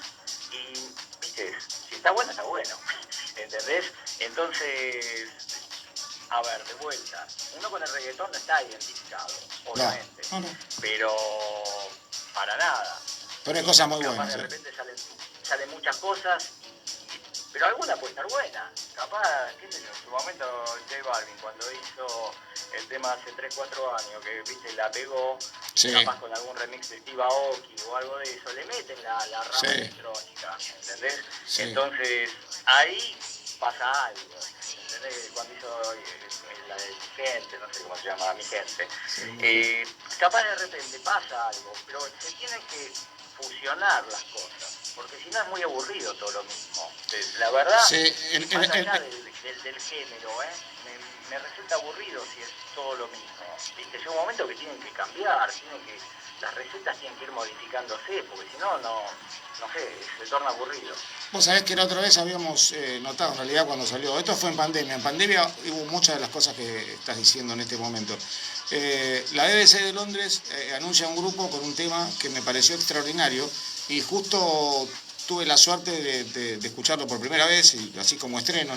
y, viste, si está bueno, está bueno, ¿entendés? Entonces, a ver, de vuelta, uno con el reggaetón no está identificado, obviamente,
No.
pero para nada.
Pero hay cosas muy
Capaz
buenas.
de repente salen muchas cosas, pero alguna puede estar buena. Capaz, qué sé yo, en su momento J Balvin, cuando hizo el tema hace 3-4 años, que viste, la pegó,
Sí.
capaz con algún remix de Steve Aoki o algo de eso, le meten la rama
Sí.
electrónica, ¿entendés?
Sí.
Entonces, ahí pasa algo, ¿entendés? Cuando hizo la de Mi Gente, no sé cómo se llama, Mi Gente. Capaz de repente pasa algo, pero se tienen que fusionar las cosas, porque si no es muy aburrido todo lo mismo. La verdad, más allá del género, me resulta aburrido si es todo lo mismo. ¿Viste? Llega un momento que tienen que cambiar, las recetas tienen que ir modificándose, porque si no, no sé, se torna aburrido.
Vos sabés que la otra vez habíamos notado, en realidad, cuando salió, esto fue en pandemia. En pandemia hubo muchas de las cosas que estás diciendo en este momento. La BBC de Londres anuncia un grupo con un tema que me pareció extraordinario y justo tuve la suerte de escucharlo por primera vez, y así como estreno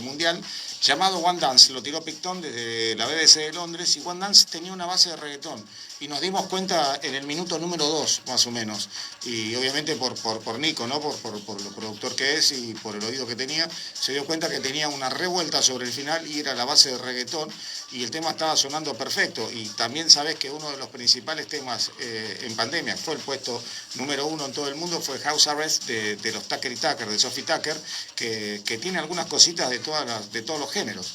mundial, llamado One Dance. Lo tiró Picton desde la BBC de Londres y One Dance tenía una base de reggaetón. Y nos dimos cuenta en el minuto número 2, más o menos. Y obviamente por Nico, ¿no? Por lo productor que es y por el oído que tenía, se dio cuenta que tenía una revuelta sobre el final y era la base de reggaetón. Y el tema estaba sonando perfecto. Y también sabés que uno de los principales temas en pandemia, fue el puesto número 1 en todo el mundo, fue House Arrest de los Tucker y Tucker, de Sophie Tucker, que tiene algunas cositas de todos los géneros.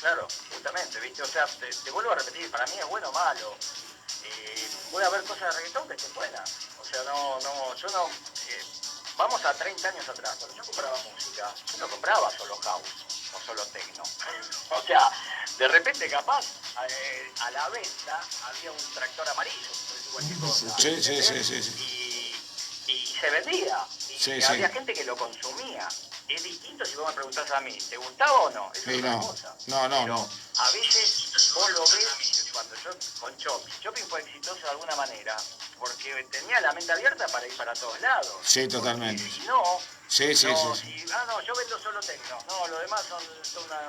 Claro, justamente, ¿viste? O sea, te vuelvo a repetir, para mí es bueno o malo. Puede haber cosas de reggaetón que estén buenas. O sea, yo no... vamos a 30 años atrás, cuando yo compraba música, yo no compraba solo house o solo techno. O sea, de repente capaz, a la venta había un tractor amarillo, cualquier cosa.
Sí.
Y se vendía. Y había
sí.
gente que lo consumía. Es distinto si vos me preguntás a mí, ¿te gustaba o no? Eso es otra cosa.
No.
A veces vos lo ves cuando yo con Chopin. Chopin fue exitoso de alguna manera porque tenía la mente abierta para ir para todos lados.
Sí, totalmente.
Porque si no...
Sí.
yo vendo solo techno. No, lo demás son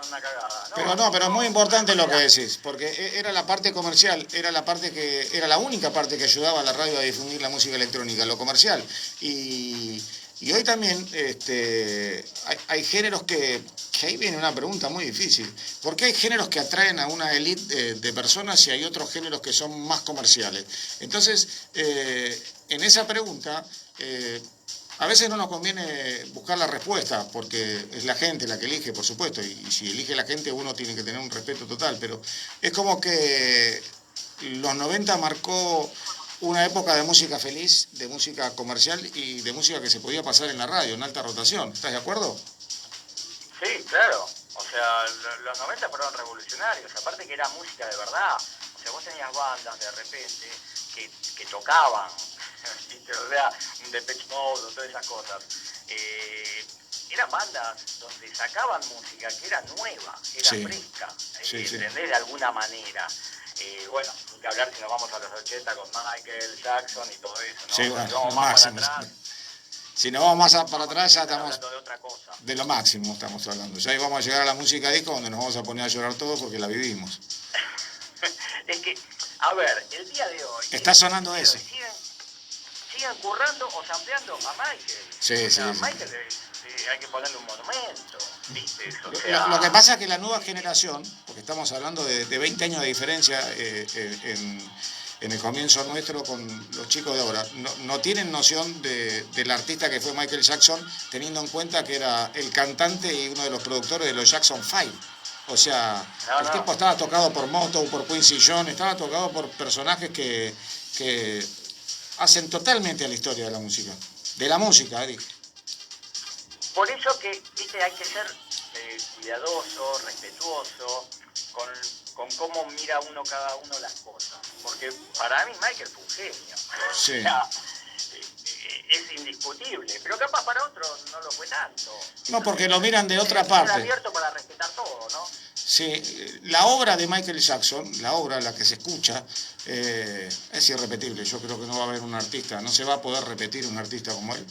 una cagada.
Pero es muy importante lo que decís, porque era la parte comercial, era la única parte que ayudaba a la radio a difundir la música electrónica, lo comercial. Y hoy también hay géneros que ahí viene una pregunta muy difícil. ¿Por qué hay géneros que atraen a una élite de personas y hay otros géneros que son más comerciales? Entonces, en esa pregunta, a veces no nos conviene buscar la respuesta, porque es la gente la que elige, por supuesto, y si elige la gente uno tiene que tener un respeto total, pero es como que los 90 marcó una época de música feliz, de música comercial y de música que se podía pasar en la radio, en alta rotación. ¿Estás de acuerdo?
Sí, claro. O sea, los 90 fueron revolucionarios. Aparte que era música de verdad. O sea, vos tenías bandas de repente que tocaban. O sea, un Depeche Mode, todas esas cosas. Eran bandas donde sacaban música que era nueva, era fresca. ¿Entendés? De alguna manera. Bueno, ni que hablar si nos vamos a los 80 con Michael Jackson y todo eso, ¿no?
Sí, bueno,
si vamos más para atrás.
Si nos vamos más para atrás ya estamos
hablando de otra cosa.
De lo máximo estamos hablando. Ya ahí vamos a llegar a la música disco donde nos vamos a poner a llorar todos porque la vivimos.
Es que, a ver, el día de hoy...
Está sonando eso.
Siguen currando o sampleando a Michael.
Sí.
Michael hay que ponerle un monumento, ¿viste? O
sea... lo que pasa es que la nueva generación, porque estamos hablando de 20 años de diferencia en el comienzo nuestro con los chicos de ahora, no tienen noción del artista que fue Michael Jackson, teniendo en cuenta que era el cantante y uno de los productores de los Jackson 5. O sea, el tipo estaba tocado por Motown, por Quincy Jones, estaba tocado por personajes que hacen totalmente a la historia de la música. De la música, dije.
Por eso que, viste, hay que ser cuidadoso, respetuoso, con cómo mira cada uno las cosas. Porque para mí Michael fue un genio.
Sí.
O sea, es indiscutible. Pero capaz para otros no lo fue tanto.
No, porque lo miran de otra parte.
Abierto para respetar todo, ¿no?
Sí, la obra de Michael Jackson, la que se escucha, es irrepetible. Yo creo que no va a haber un artista, no se va a poder repetir un artista como él.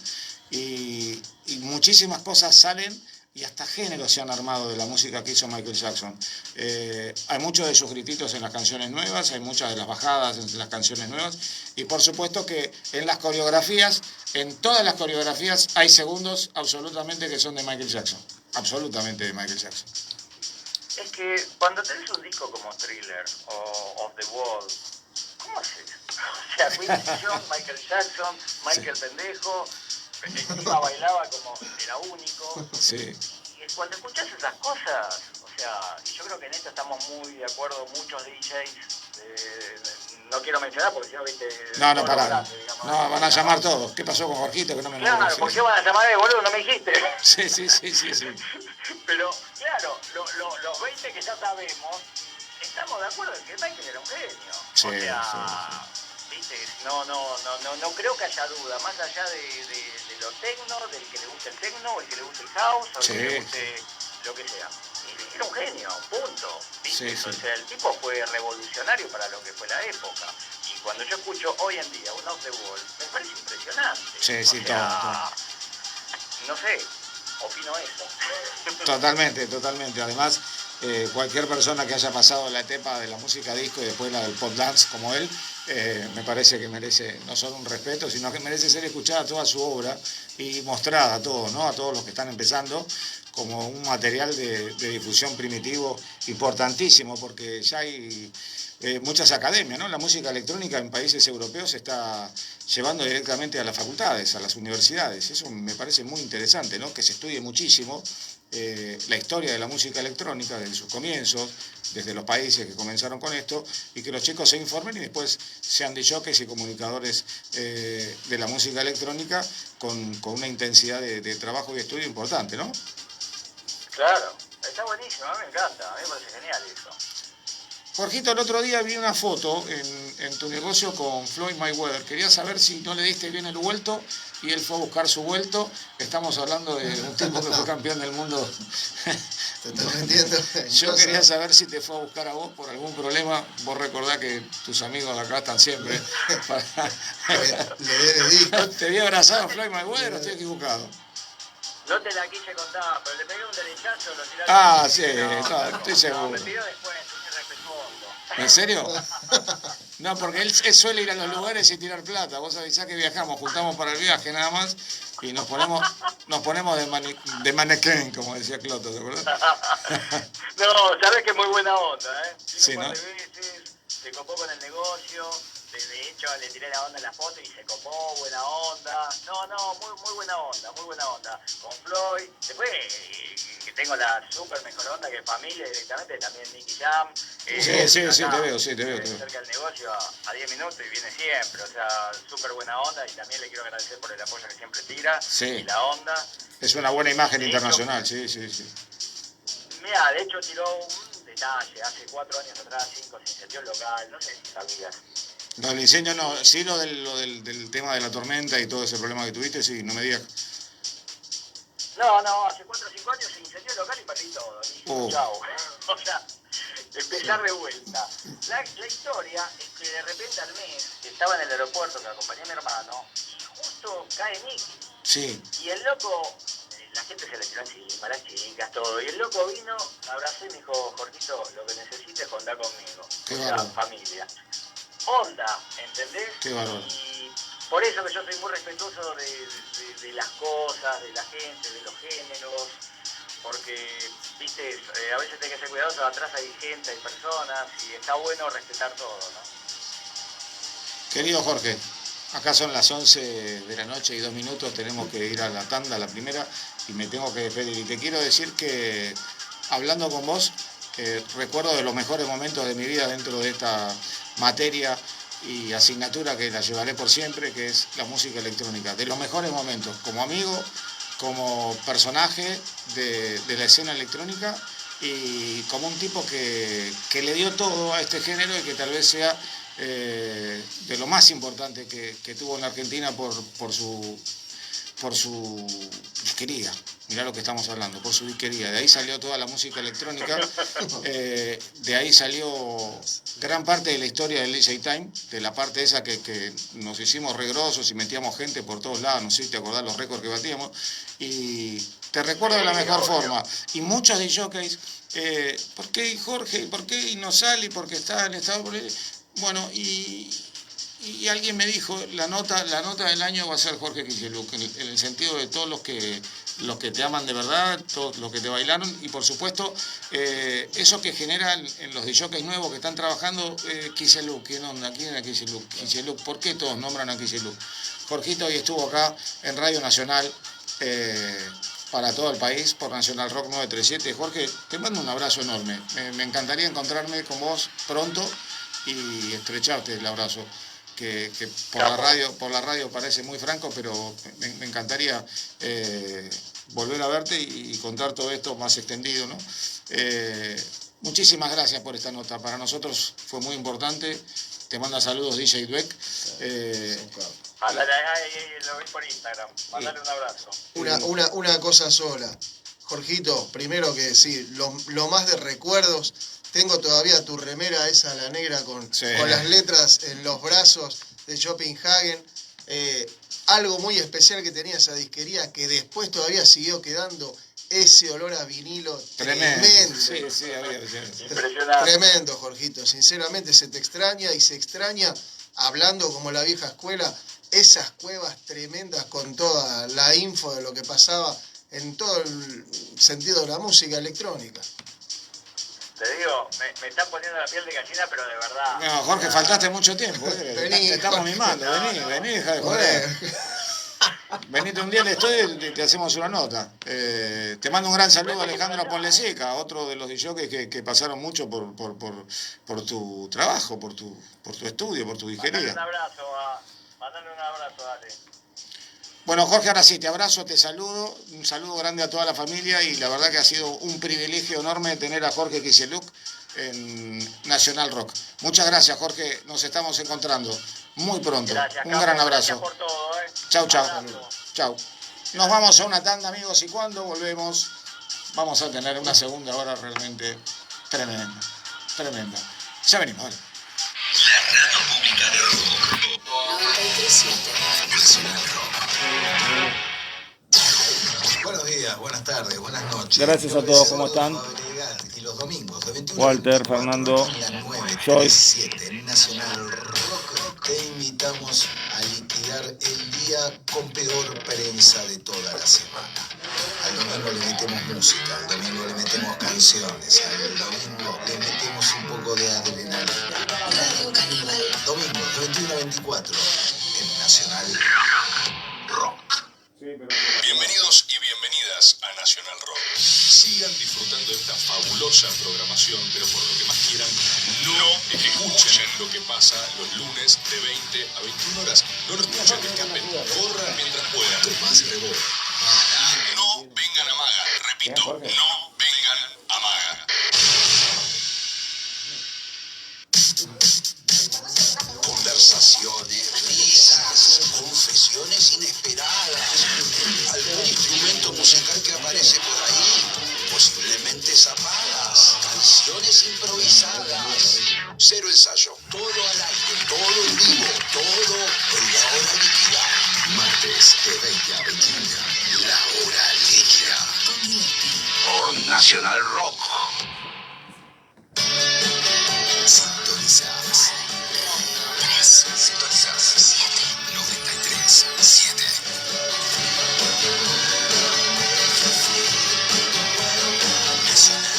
Y muchísimas cosas salen y hasta géneros se han armado de la música que hizo Michael Jackson. Hay muchos de sus grititos en las canciones nuevas, hay muchas de las bajadas en las canciones nuevas, y por supuesto que en las coreografías, en todas las coreografías hay segundos absolutamente que son de Michael Jackson, absolutamente de Michael Jackson.
Es que cuando tenés un disco como Thriller o Off the Wall, ¿cómo haces? O sea, Quincy Jones, Michael Jackson, Michael pendejo, encima bailaba como era único.
Sí.
Y cuando escuchás esas cosas, o sea, y yo creo que en esto estamos muy de acuerdo muchos DJs, no quiero mencionar porque si no, viste...
No, pará. No, van a llamar todos. ¿Qué pasó con Jorgito? Que no me
Claro, ¿por qué van a llamar de boludo? No me dijiste.
Sí.
Pero, claro, los 20 que ya sabemos, estamos de acuerdo en que Michael era un genio.
Sí,
o sea, viste, no creo que haya duda, más allá de lo tecno, del que le guste el tecno, o el que le guste el house, o el que le guste lo que sea. Y era un genio, punto. ¿Viste?
Sí.
O sea, el tipo fue revolucionario para lo que fue la época. Y cuando yo escucho hoy en día un Off the Wall, me parece impresionante.
Sí,
todo. No sé, opino eso.
Totalmente. Además, cualquier persona que haya pasado la etapa de la música disco y después la del pop dance como él, me parece que merece no solo un respeto, sino que merece ser escuchada toda su obra y mostrada a todos, ¿no? A todos los que están empezando, como un material de difusión primitivo importantísimo, porque ya hay muchas academias, ¿no? La música electrónica en países europeos se está llevando directamente a las facultades, a las universidades. Eso me parece muy interesante, ¿no? Que se estudie muchísimo la historia de la música electrónica desde sus comienzos, desde los países que comenzaron con esto, y que los chicos se informen y después sean DJs y comunicadores de la música electrónica con una intensidad de trabajo y estudio importante, ¿no?
Claro, está buenísimo, a mí me encanta, a mí me parece genial eso.
Jorgito, el otro día vi una foto en tu negocio con Floyd Mayweather. Quería saber si no le diste bien el vuelto y él fue a buscar su vuelto. Estamos hablando de un tipo que fue campeón del mundo.
Te estás metiendo.
Yo quería saber si te fue a buscar a vos por algún problema. Vos recordás que tus amigos de acá están siempre. ¿Te vi abrazado a Floyd Mayweather o estoy equivocado?
No te la quise contar, pero le pegué un derechazo, lo tiré.
Ah, sí, estoy seguro.
No, me pidió después, muy respetuoso.
¿En serio? No, porque él suele ir a los lugares y tirar plata. Vos avisás que viajamos, juntamos para el viaje nada más y nos ponemos de manequén, como decía Cloto, ¿te acuerdas?
No, sabés que es muy buena onda, ¿eh?
Sí, ¿no?
Veces, se copó con el negocio. De hecho, le tiré la onda en la foto y se copó, buena onda. No, muy buena onda. Con Floyd. Después, que tengo la súper mejor onda que familia directamente, también Nicky Jam.
Sí, te veo.
Cerca del negocio a 10 minutos y viene siempre. O sea, súper buena onda y también le quiero agradecer por el apoyo que siempre tira.
Sí.
Y la onda.
Es una buena imagen
de
internacional,
hecho,
sí.
Mira, de hecho tiró un detalle. Hace 4 años atrás, 5, se incendió el local. No sé si sabías.
No, el incendio no, sí lo del tema de la tormenta y todo ese problema que tuviste, sí, no me digas.
No, hace 4 o 5 años se incendió el local y perdí todo. Dije, chau. O sea, empezar de vuelta. La historia es que de repente al mes estaba en el aeropuerto que acompañé a mi hermano y justo cae Nicky.
Sí.
Y el loco, la gente se le tiró encima, las chicas, todo. Y el loco vino, me abrazó y me dijo, Jorgito, lo que necesites contar conmigo.
Qué
o sea,
bárbaro.
Familia. Onda, ¿entendés?
Qué bárbaro.
Y por eso que yo soy muy respetuoso de las cosas, de la gente, de los géneros, porque, viste, a veces tenés que ser cuidadoso, atrás hay gente, hay personas, y está bueno respetar todo, ¿no?
Querido Jorge, acá son las 11 de la noche y 2 minutos, tenemos que ir a la tanda, la primera, y me tengo que despedir. Y te quiero decir que, hablando con vos, recuerdo de los mejores momentos de mi vida dentro de esta materia y asignatura que la llevaré por siempre, que es la música electrónica. De los mejores momentos, como amigo, como personaje de la escena electrónica y como un tipo que le dio todo a este género y que tal vez sea de lo más importante que tuvo en la Argentina por su disquería. Mirá lo que estamos hablando, por su disquería. De ahí salió toda la música electrónica, de ahí salió gran parte de la historia del DJ Time, de la parte esa que nos hicimos regrosos y metíamos gente por todos lados, no sé si te acordás los récords que batíamos, y te recuerdo de la mejor forma. Y muchos de jockeys, ¿por qué Jorge? ¿Por qué no sale? Porque está en estado... Bueno, y alguien me dijo, la nota del año va a ser Jorge Kicillof, en el sentido de todos los que te aman de verdad, todos los que te bailaron, y por supuesto, eso que generan en los DJs nuevos que están trabajando, Kicillof, ¿quién onda? ¿Quién era Kicillof? Kicillof, ¿por qué todos nombran a Kicillof? Jorgito hoy estuvo acá en Radio Nacional, para todo el país por Nacional Rock 937. Jorge, te mando un abrazo enorme. Me encantaría encontrarme con vos pronto y estrecharte el abrazo. Que por la radio parece muy franco, pero me encantaría volver a verte y contar todo esto más extendido, ¿no? Muchísimas gracias por esta nota. Para nosotros fue muy importante. Te manda saludos DJ Dweck.
Lo vi por Instagram. Mandale un abrazo.
Una cosa sola. Jorgito, primero que sí, lo más de recuerdos. Tengo todavía tu remera esa, la negra, con las letras en los brazos de Copenhagen. Algo muy especial que tenía esa disquería, que después todavía siguió quedando ese olor a vinilo tremendo.
Sí,
impresionante.
Tremendo, Jorgito. Sinceramente se te extraña y se extraña, hablando como la vieja escuela, esas cuevas tremendas con toda la info de lo que pasaba en todo el sentido de la música electrónica.
Te digo, me están poniendo la piel de gallina, pero de verdad.
No, Jorge, faltaste mucho tiempo.
Vení,
te estamos mimando. Vení, deja de joder. Venite un día al estudio y te hacemos una nota. Te mando un gran saludo a Alejandro Ponlesica, otro de los DJs que pasaron mucho por tu trabajo, por tu estudio, por tu disquería.
Mandale un abrazo, dale.
Bueno, Jorge, ahora sí, te abrazo, te saludo, un saludo grande a toda la familia y la verdad que ha sido un privilegio enorme tener a Jorge Kieseluk en Nacional Rock. Muchas gracias, Jorge, nos estamos encontrando muy pronto.
Gracias,
un gran abrazo.
Gracias por todo,
Chau. Nos vamos a una tanda, amigos, y cuando volvemos vamos a tener una segunda hora realmente tremenda. Ya venimos, vale.
La radio pública de rock. 93.7 Nacional Rock.
Buenos días, buenas tardes, buenas noches.
Gracias a todos, ¿cómo están?
Y los domingos de 21
Walter, Fernando,
Joyce. En Nacional Rock te invitamos a liquidar el día con peor prensa de toda la semana. Al domingo le metemos música, al domingo le metemos canciones, al domingo le metemos un poco de adrenalina.
Radio Caníbal.
Domingo de 21 a 24 en Nacional Rock.
Bienvenidos y bienvenidas a Nacional Rock. Sigan disfrutando de esta fabulosa programación, pero por lo que más quieran, no escuchen lo que pasa los lunes de 20 a 21 horas. No lo escuchen, escapen, corran mientras puedan.
Tomás Rebord.
No vengan a Maga. Repito, no vengan a Maga.
Conversaciones, risas, confesiones inesperadas, algún instrumento musical que aparece por ahí, posiblemente zapadas, canciones improvisadas, cero ensayo, todo al aire, todo en vivo, todo en la hora líquida. Martes de 20 a 21, la hora líquida. Por Nacional Rock. Sintonizás. Sintonizás 93.7.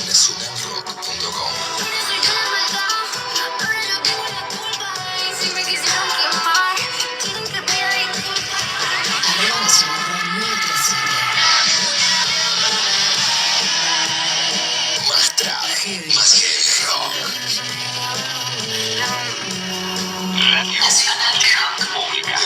Nacionalrock.com. Más trap, más heavy rock. Nacional Rock Pública.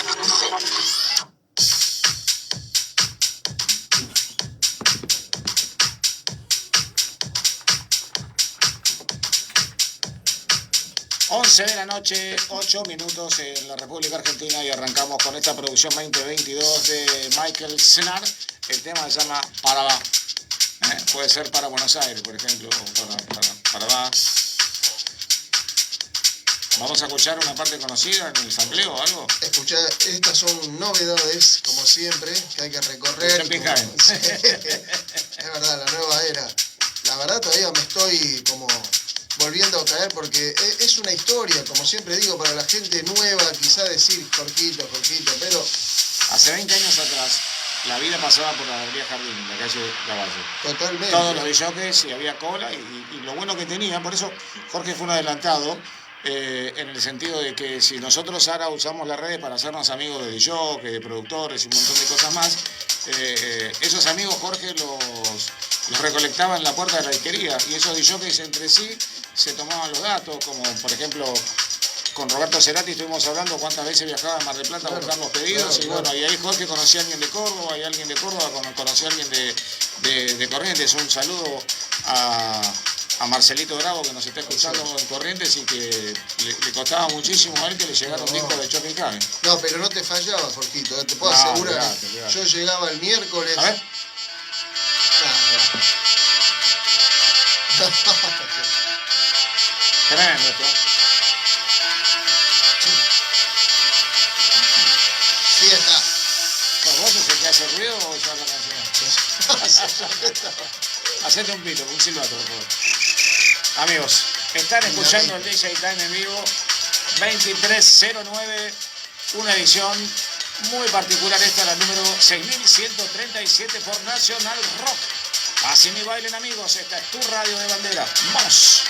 De la noche, 8 minutos en la República Argentina y arrancamos con esta producción 2022 de Michael Senar. El tema se llama Parabá. Puede ser para Buenos Aires, por ejemplo, o Parabá. Vamos a escuchar una parte conocida en el sampleo o algo.
Escuchá, estas son novedades, como siempre, que hay que recorrer.
Sí.
Es verdad, la nueva era. La verdad todavía me estoy como volviendo a caer porque es una historia, como siempre digo, para la gente nueva, quizá decir Jorgito, pero...
Hace 20 años atrás, la vida pasaba por la Galería Jardín, la calle Lavalle.
Totalmente.
Todos los DJs y había cola y lo bueno que tenía, por eso Jorge fue un adelantado, en el sentido de que si nosotros ahora usamos las redes para hacernos amigos de DJs, de productores y un montón de cosas más, esos amigos, Jorge, los recolectaban en la puerta de la disquería y esos DJs entre sí se tomaban los datos, como por ejemplo con Roberto Cerati estuvimos hablando cuántas veces viajaba a Mar del Plata a buscar los pedidos y bueno, y ahí Jorge conocía a alguien de Córdoba y alguien de Córdoba conocía a alguien de Corrientes. Un saludo a Marcelito Bravo que nos está escuchando en Corrientes y que le costaba muchísimo a él que le llegara un disco de Choque Cave.
No, pero no te fallaba, Jorgito, te puedo asegurar. Yo llegaba el miércoles.
A ver. Tremendo esto.
Sí está.
¿Vos sos el que hace ruido o ya la canción? Hacete un pito, un silbato, por favor. Amigos, están escuchando el DJ Time en vivo, 2309, una edición muy particular, esta la número 6137 por Nacional Rock. Así me bailen, amigos, esta es tu radio de bandera. ¡Vamos!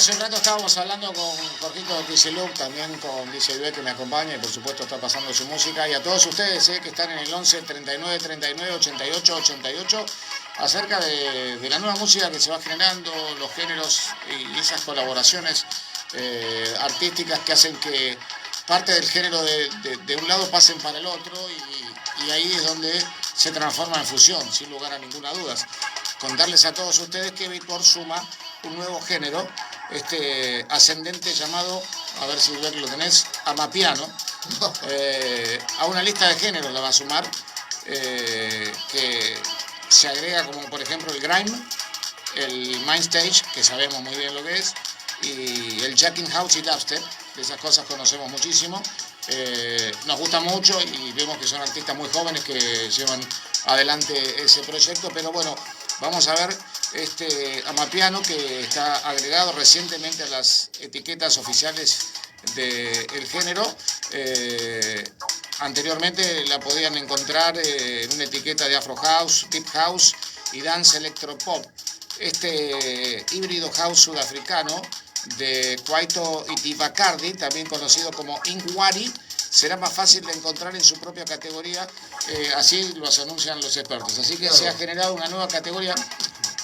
hace un rato estábamos hablando con Jorgito Kicillof, también con DJ B que me acompaña y por supuesto está pasando su música. Y a todos ustedes que están en el 11 39 39 88 88 acerca de la nueva música que se va generando, los géneros y esas colaboraciones artísticas que hacen que parte del género de un lado pasen para el otro y ahí es donde se transforma en fusión, sin lugar a ninguna duda. Contarles a todos ustedes que Beatport suma un nuevo género ascendente llamado, a ver si lo tenés, amapiano, a una lista de géneros la va a sumar, que se agrega como por ejemplo el grime, el mainstage, que sabemos muy bien lo que es, y el jacking house y dubstep. De esas cosas conocemos muchísimo, nos gusta mucho y vemos que son artistas muy jóvenes que llevan adelante ese proyecto, pero bueno, vamos a ver amapiano que está agregado recientemente a las etiquetas oficiales del género. Anteriormente la podían encontrar en una etiqueta de Afro House, Deep House y Dance Electropop. Este híbrido house sudafricano de Kwaito Itibacardi, también conocido como Ingwari, será más fácil de encontrar en su propia categoría, así los anuncian los expertos. Así que se ha generado una nueva categoría.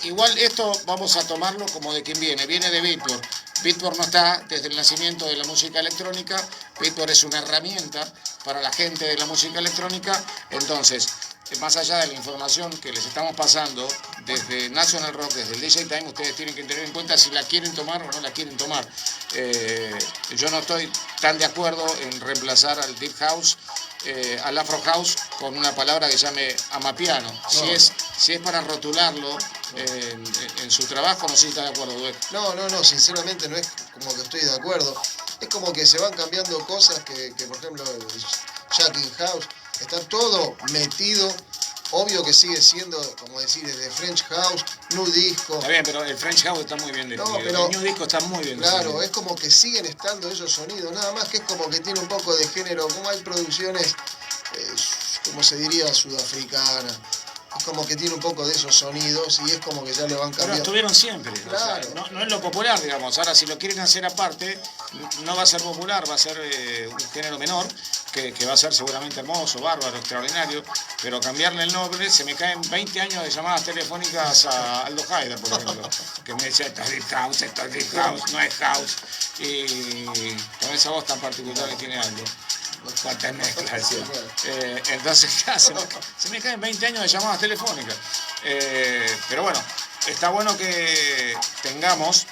Igual esto vamos a tomarlo como de quien viene de Beatport. Beatport no está desde el nacimiento de la música electrónica, Beatport es una herramienta para la gente de la música electrónica. Entonces, más allá de la información que les estamos pasando desde National Rock, desde el DJ Time, ustedes tienen que tener en cuenta si la quieren tomar o no la quieren tomar. Yo no estoy tan de acuerdo en reemplazar al Deep House, al Afro House, con una palabra que llame amapiano. No. Si es para rotularlo en su trabajo, no sé si está de acuerdo, Duet.
No, sinceramente no es como que estoy de acuerdo. Es como que se van cambiando cosas que por ejemplo, el Jacking House, está todo metido. Obvio que sigue siendo, como decir, desde French House, New Disco.
Está bien, pero el French House está muy bien definido.
No, pero,
el New Disco está muy bien
definido.
Claro,
es como que siguen estando esos sonidos. Nada más que es como que tiene un poco de género, como hay producciones, como se diría, sudafricanas. Es como que tiene un poco de esos sonidos y es como que ya le van cambiando.
Pero estuvieron siempre.
Claro.
O sea, no es lo popular, digamos. Ahora, si lo quieren hacer aparte, no va a ser popular, va a ser un género menor, que va a ser seguramente hermoso, bárbaro, extraordinario, pero cambiarle el nombre, se me caen 20 años de llamadas telefónicas a Aldo Haider, por ejemplo, que me decía, esto es Deep House, esto es Deep House, no es House, y con esa voz tan particular que tiene Aldo. Cuántas mezclas, decía. Entonces, ya, se me caen 20 años de llamadas telefónicas. Pero bueno, está bueno que tengamos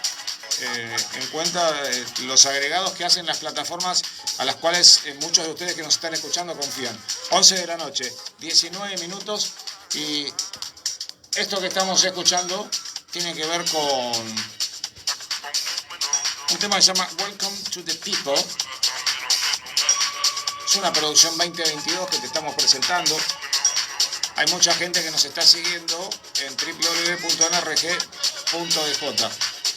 en cuenta los agregados que hacen las plataformas a las cuales muchos de ustedes que nos están escuchando confían. 11 de la noche, 19 minutos, y esto que estamos escuchando tiene que ver con un tema que se llama Welcome to the People. Es una producción 2022 que te estamos presentando. Hay mucha gente que nos está siguiendo en www.nrg.dj.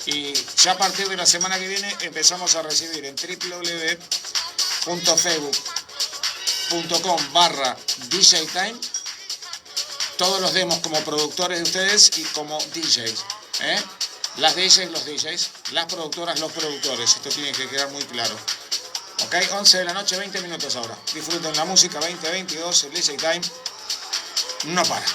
Y ya a partir de la semana que viene empezamos a recibir en www.facebook.com/DJTime todos los demos como productores de ustedes y como DJs. Las DJs, los DJs, las productoras, los productores. Esto tiene que quedar muy claro. Ok, 11 de la noche, 20 minutos ahora. Disfruten la música 2022, el DJ Time no para.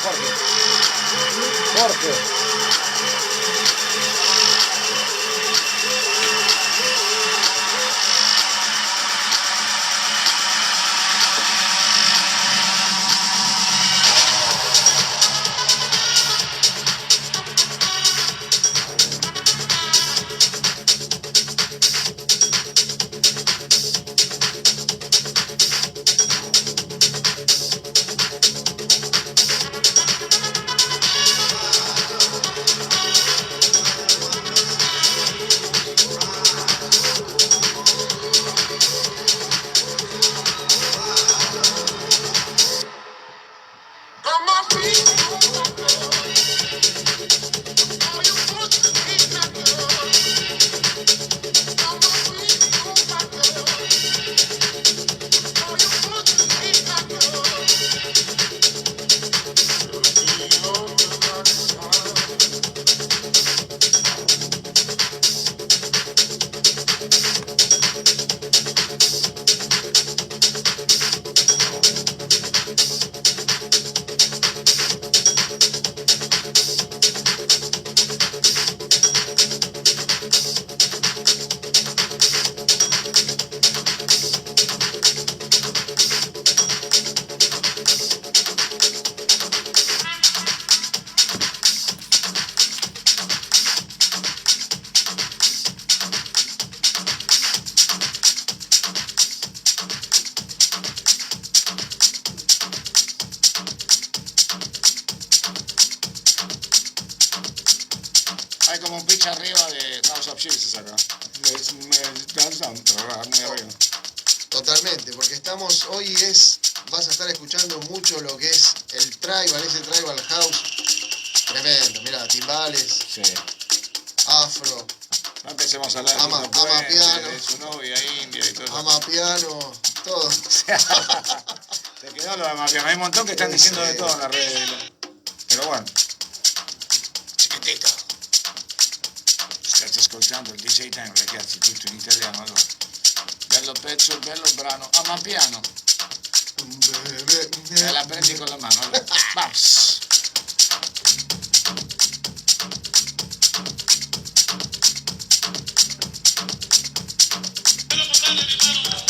Jorge. Jorge. Hay como un pitch arriba de House of Jesus acá. Muy arriba.
Totalmente, porque vas a estar escuchando mucho lo que es el tribal, ese tribal house. Tremendo, mira, timbales,
Sí.
afro,
No empecemos a hablar
amapiano,
de su novia india y todo eso.
amapiano, todo.
Te quedó lo de amapiano. Hay un montón que están diciendo de todo en las redes. Pero bueno. Chiquitito. Stai ascoltando il DJ Time, ragazzi, tutto in italiano allora. Bello pezzo, bello brano. Amapiano. Te la prendi con la mano. Allora. Vamos.
Dale, mi mano.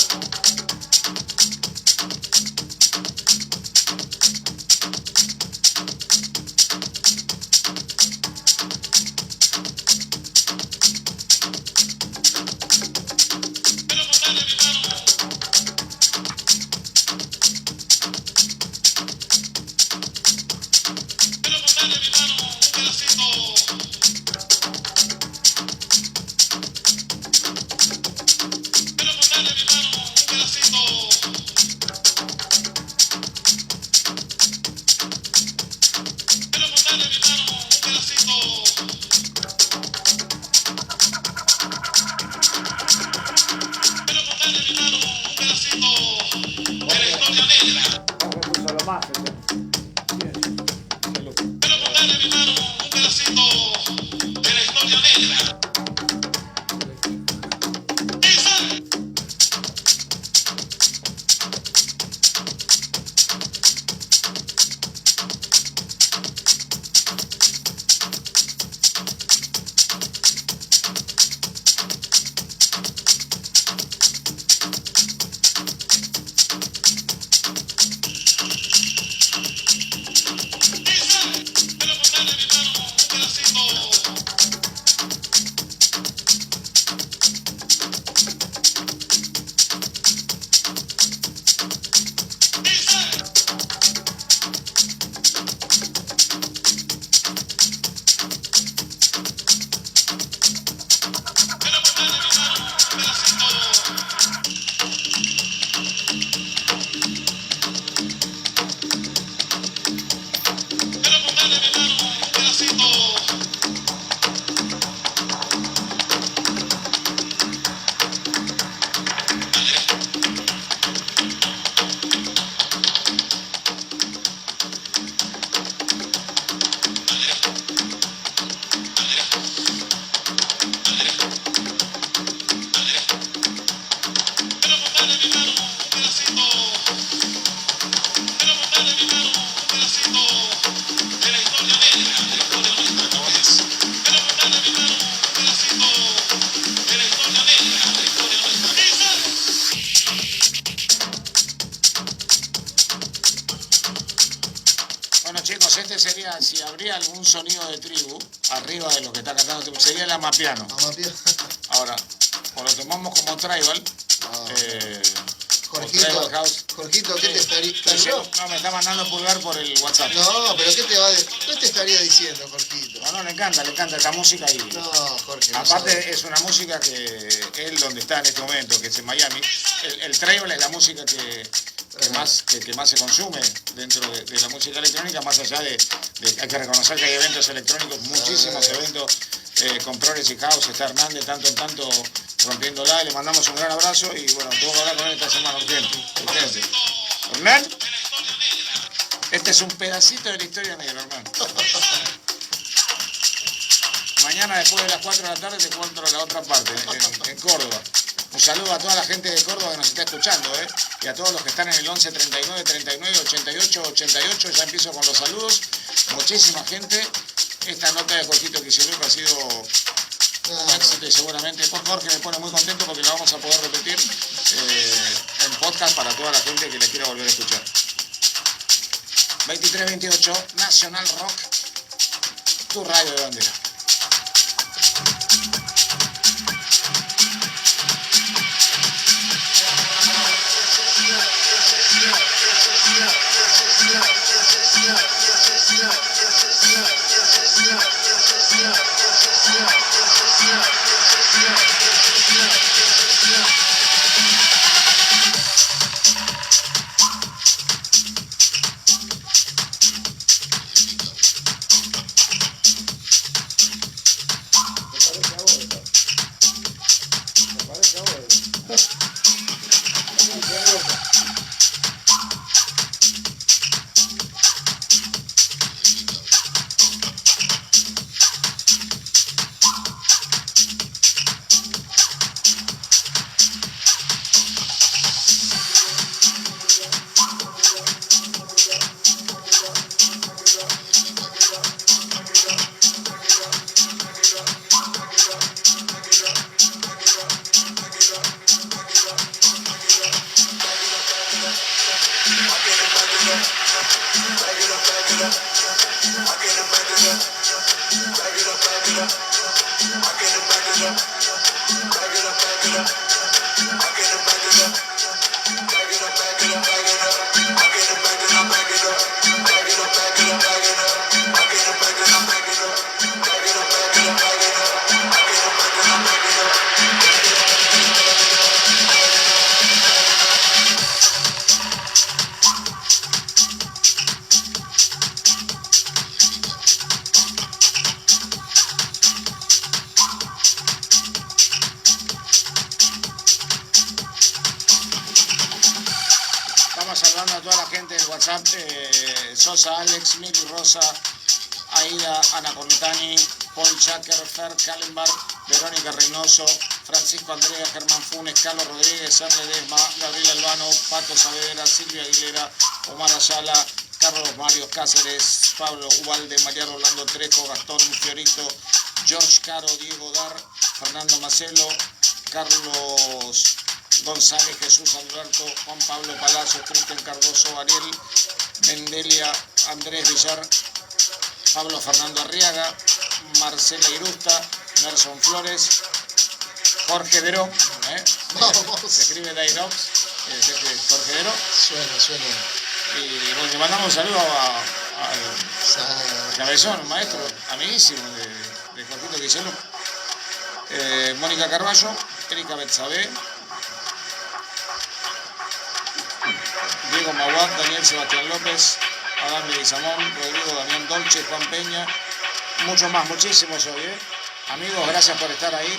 Chicos, este sería, si habría algún sonido de tribu arriba de lo que está cantando, sería el amapiano. Ahora, o lo tomamos como tribal.
Jorgito, ¿qué te estaría?
No, me está mandando pulgar por el WhatsApp.
No, pero ¿qué te estaría diciendo, Jorgito?
No, le encanta esta música y.
No, Jorge.
Aparte, es una música que él donde está en este momento, que es en Miami. El tribal es la música que más se consume dentro de la música electrónica, más allá de hay que reconocer que hay eventos electrónicos, muchísimos eventos con Progressive House. Está Hernández tanto en tanto rompiéndola, y le mandamos un gran abrazo y bueno, tengo que hablar con él esta semana urgente. Hernán, este es un pedacito de la historia negra, hermano. Mañana después de las 4 de la tarde te encuentro la otra parte, en Córdoba. Un saludo a toda la gente de Córdoba que nos está escuchando, y a todos los que están en el 11 39 39 88 88. Ya empiezo con los saludos. Muchísima gente. Esta nota de Jorgito Kicillof ha sido un éxito y seguramente por Jorge me pone muy contento porque la vamos a poder repetir en podcast para toda la gente que la quiera volver a escuchar. 23-28 Nacional Rock, tu radio de bandera. Saludando a toda la gente del WhatsApp, Sosa, Alex, Mili Rosa, Aida, Ana Cornetani, Paul Chacker, Fer Kallenberg, Verónica Reynoso, Francisco Andrea, Germán Funes, Carlos Rodríguez, Serle Desma, Gabriel Albano, Pato Saavedra, Silvia Aguilera, Omar Ayala, Carlos Mario Cáceres, Pablo Ubalde, María Rolando Trejo, Gastón Fiorito, George Caro, Diego Dar, Fernando Macelo, Carlos González, Jesús Alberto, Juan Pablo Palacios, Cristian Cardoso, Ariel Mendelia, Andrés Villar, Pablo Fernando Arriaga, Marcela Irusta, Nelson Flores, Jorge Deró, se escribe Dairox, Jorge Deró.
Suena.
Y bueno, le mandamos un saludo al cabezón, un maestro, amiguísimo de Jorgito Kicillof. Mónica Carballo, Erika Betsabe, Diego Maguad, Daniel Sebastián López, Adán Leguizamón, Rodrigo Damián Dolce, Juan Peña, muchos más, muchísimos hoy. Amigos, gracias por estar ahí.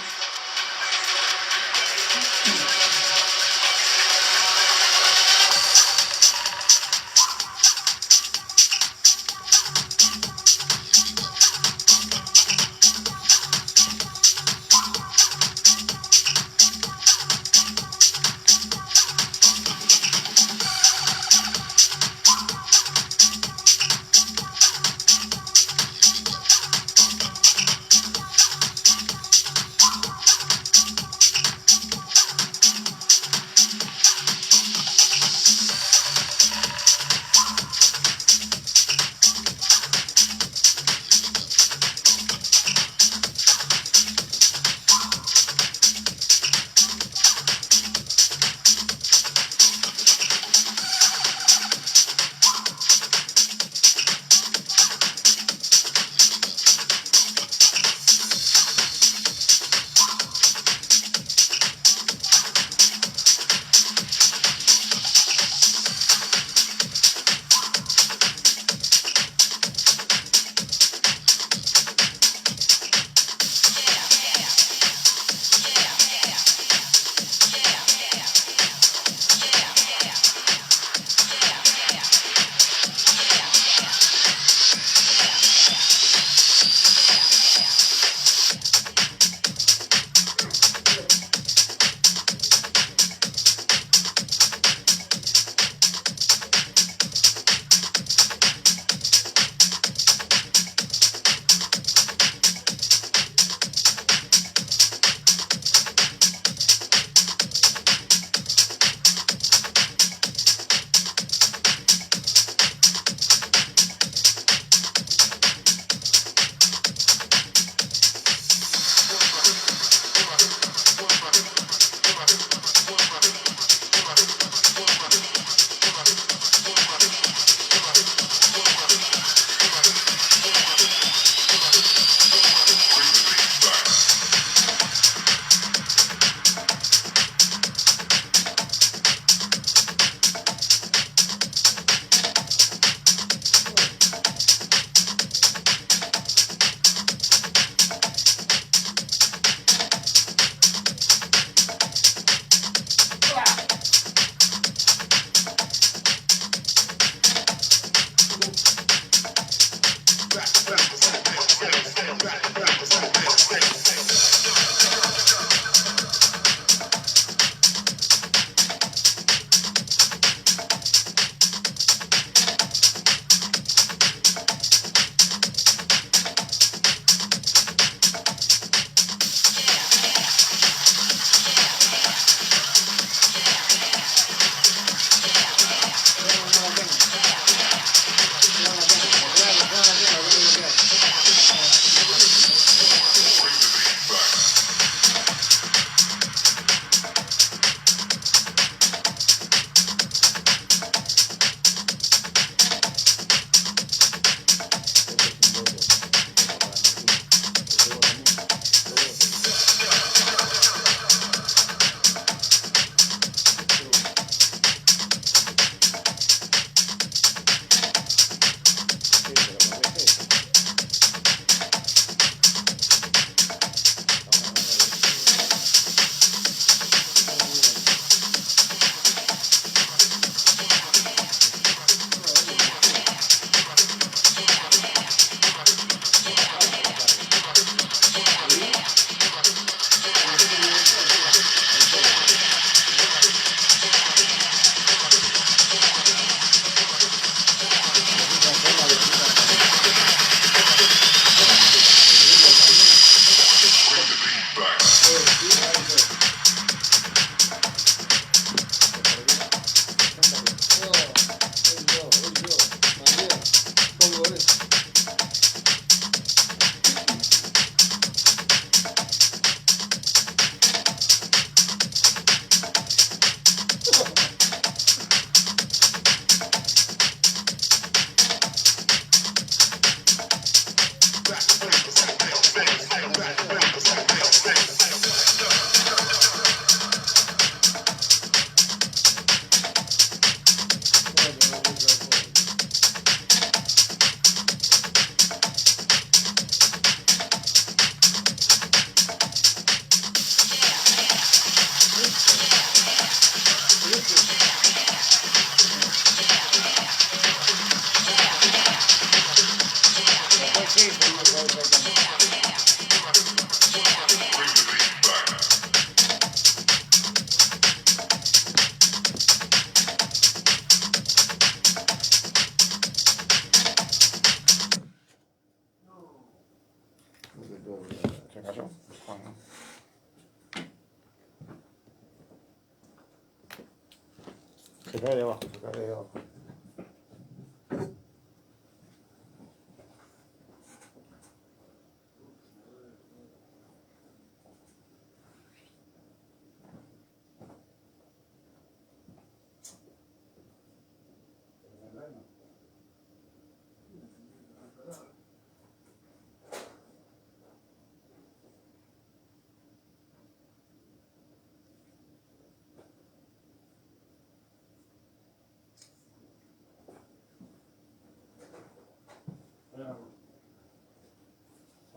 Se cae de abajo, se cae de abajo.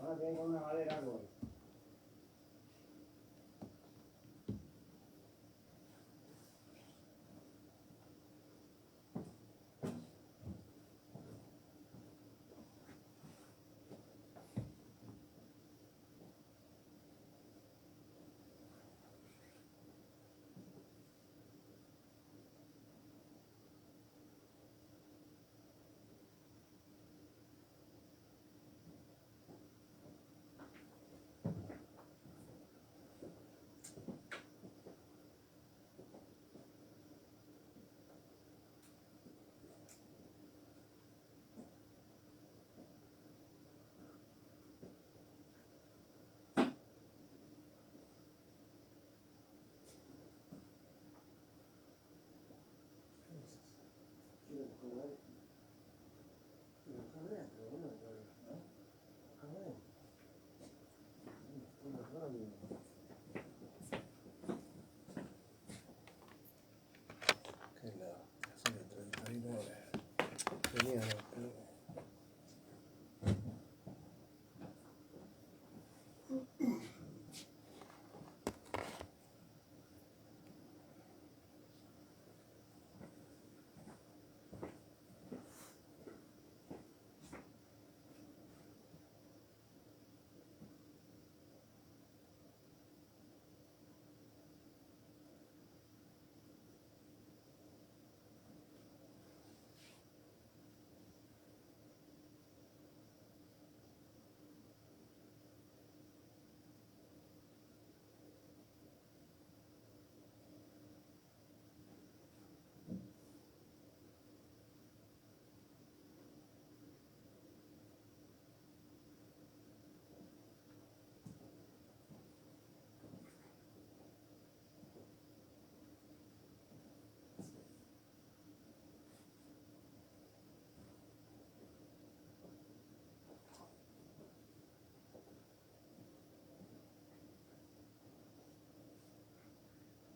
Ahora tengo una madera algo.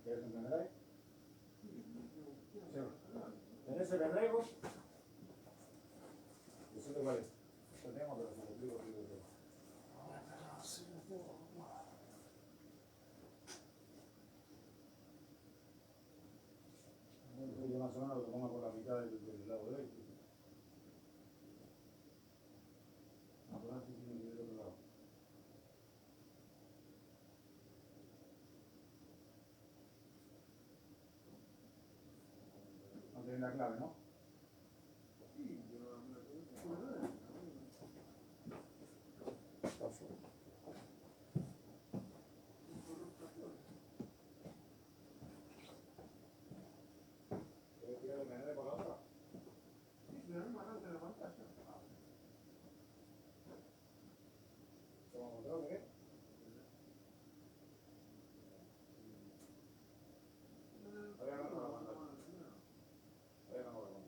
¿Quieres un pendrive? ¿Tenés el pendrive vos? Decime cuál es. Lo tengo, pero se lo explico. Yo más o menos lo pongo por la mitad del lado derecho. No, por aquí tiene que ir del otro lado. No tenés la clave, ¿no? Está fuera. ¿Quieres tirar el menú por la otra? Sí, pero no me mandaste la pantalla. ¿Se va a encontrar o qué? Todavía no la pantalla. Todavía no la pantalla.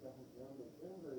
está funcionando el centro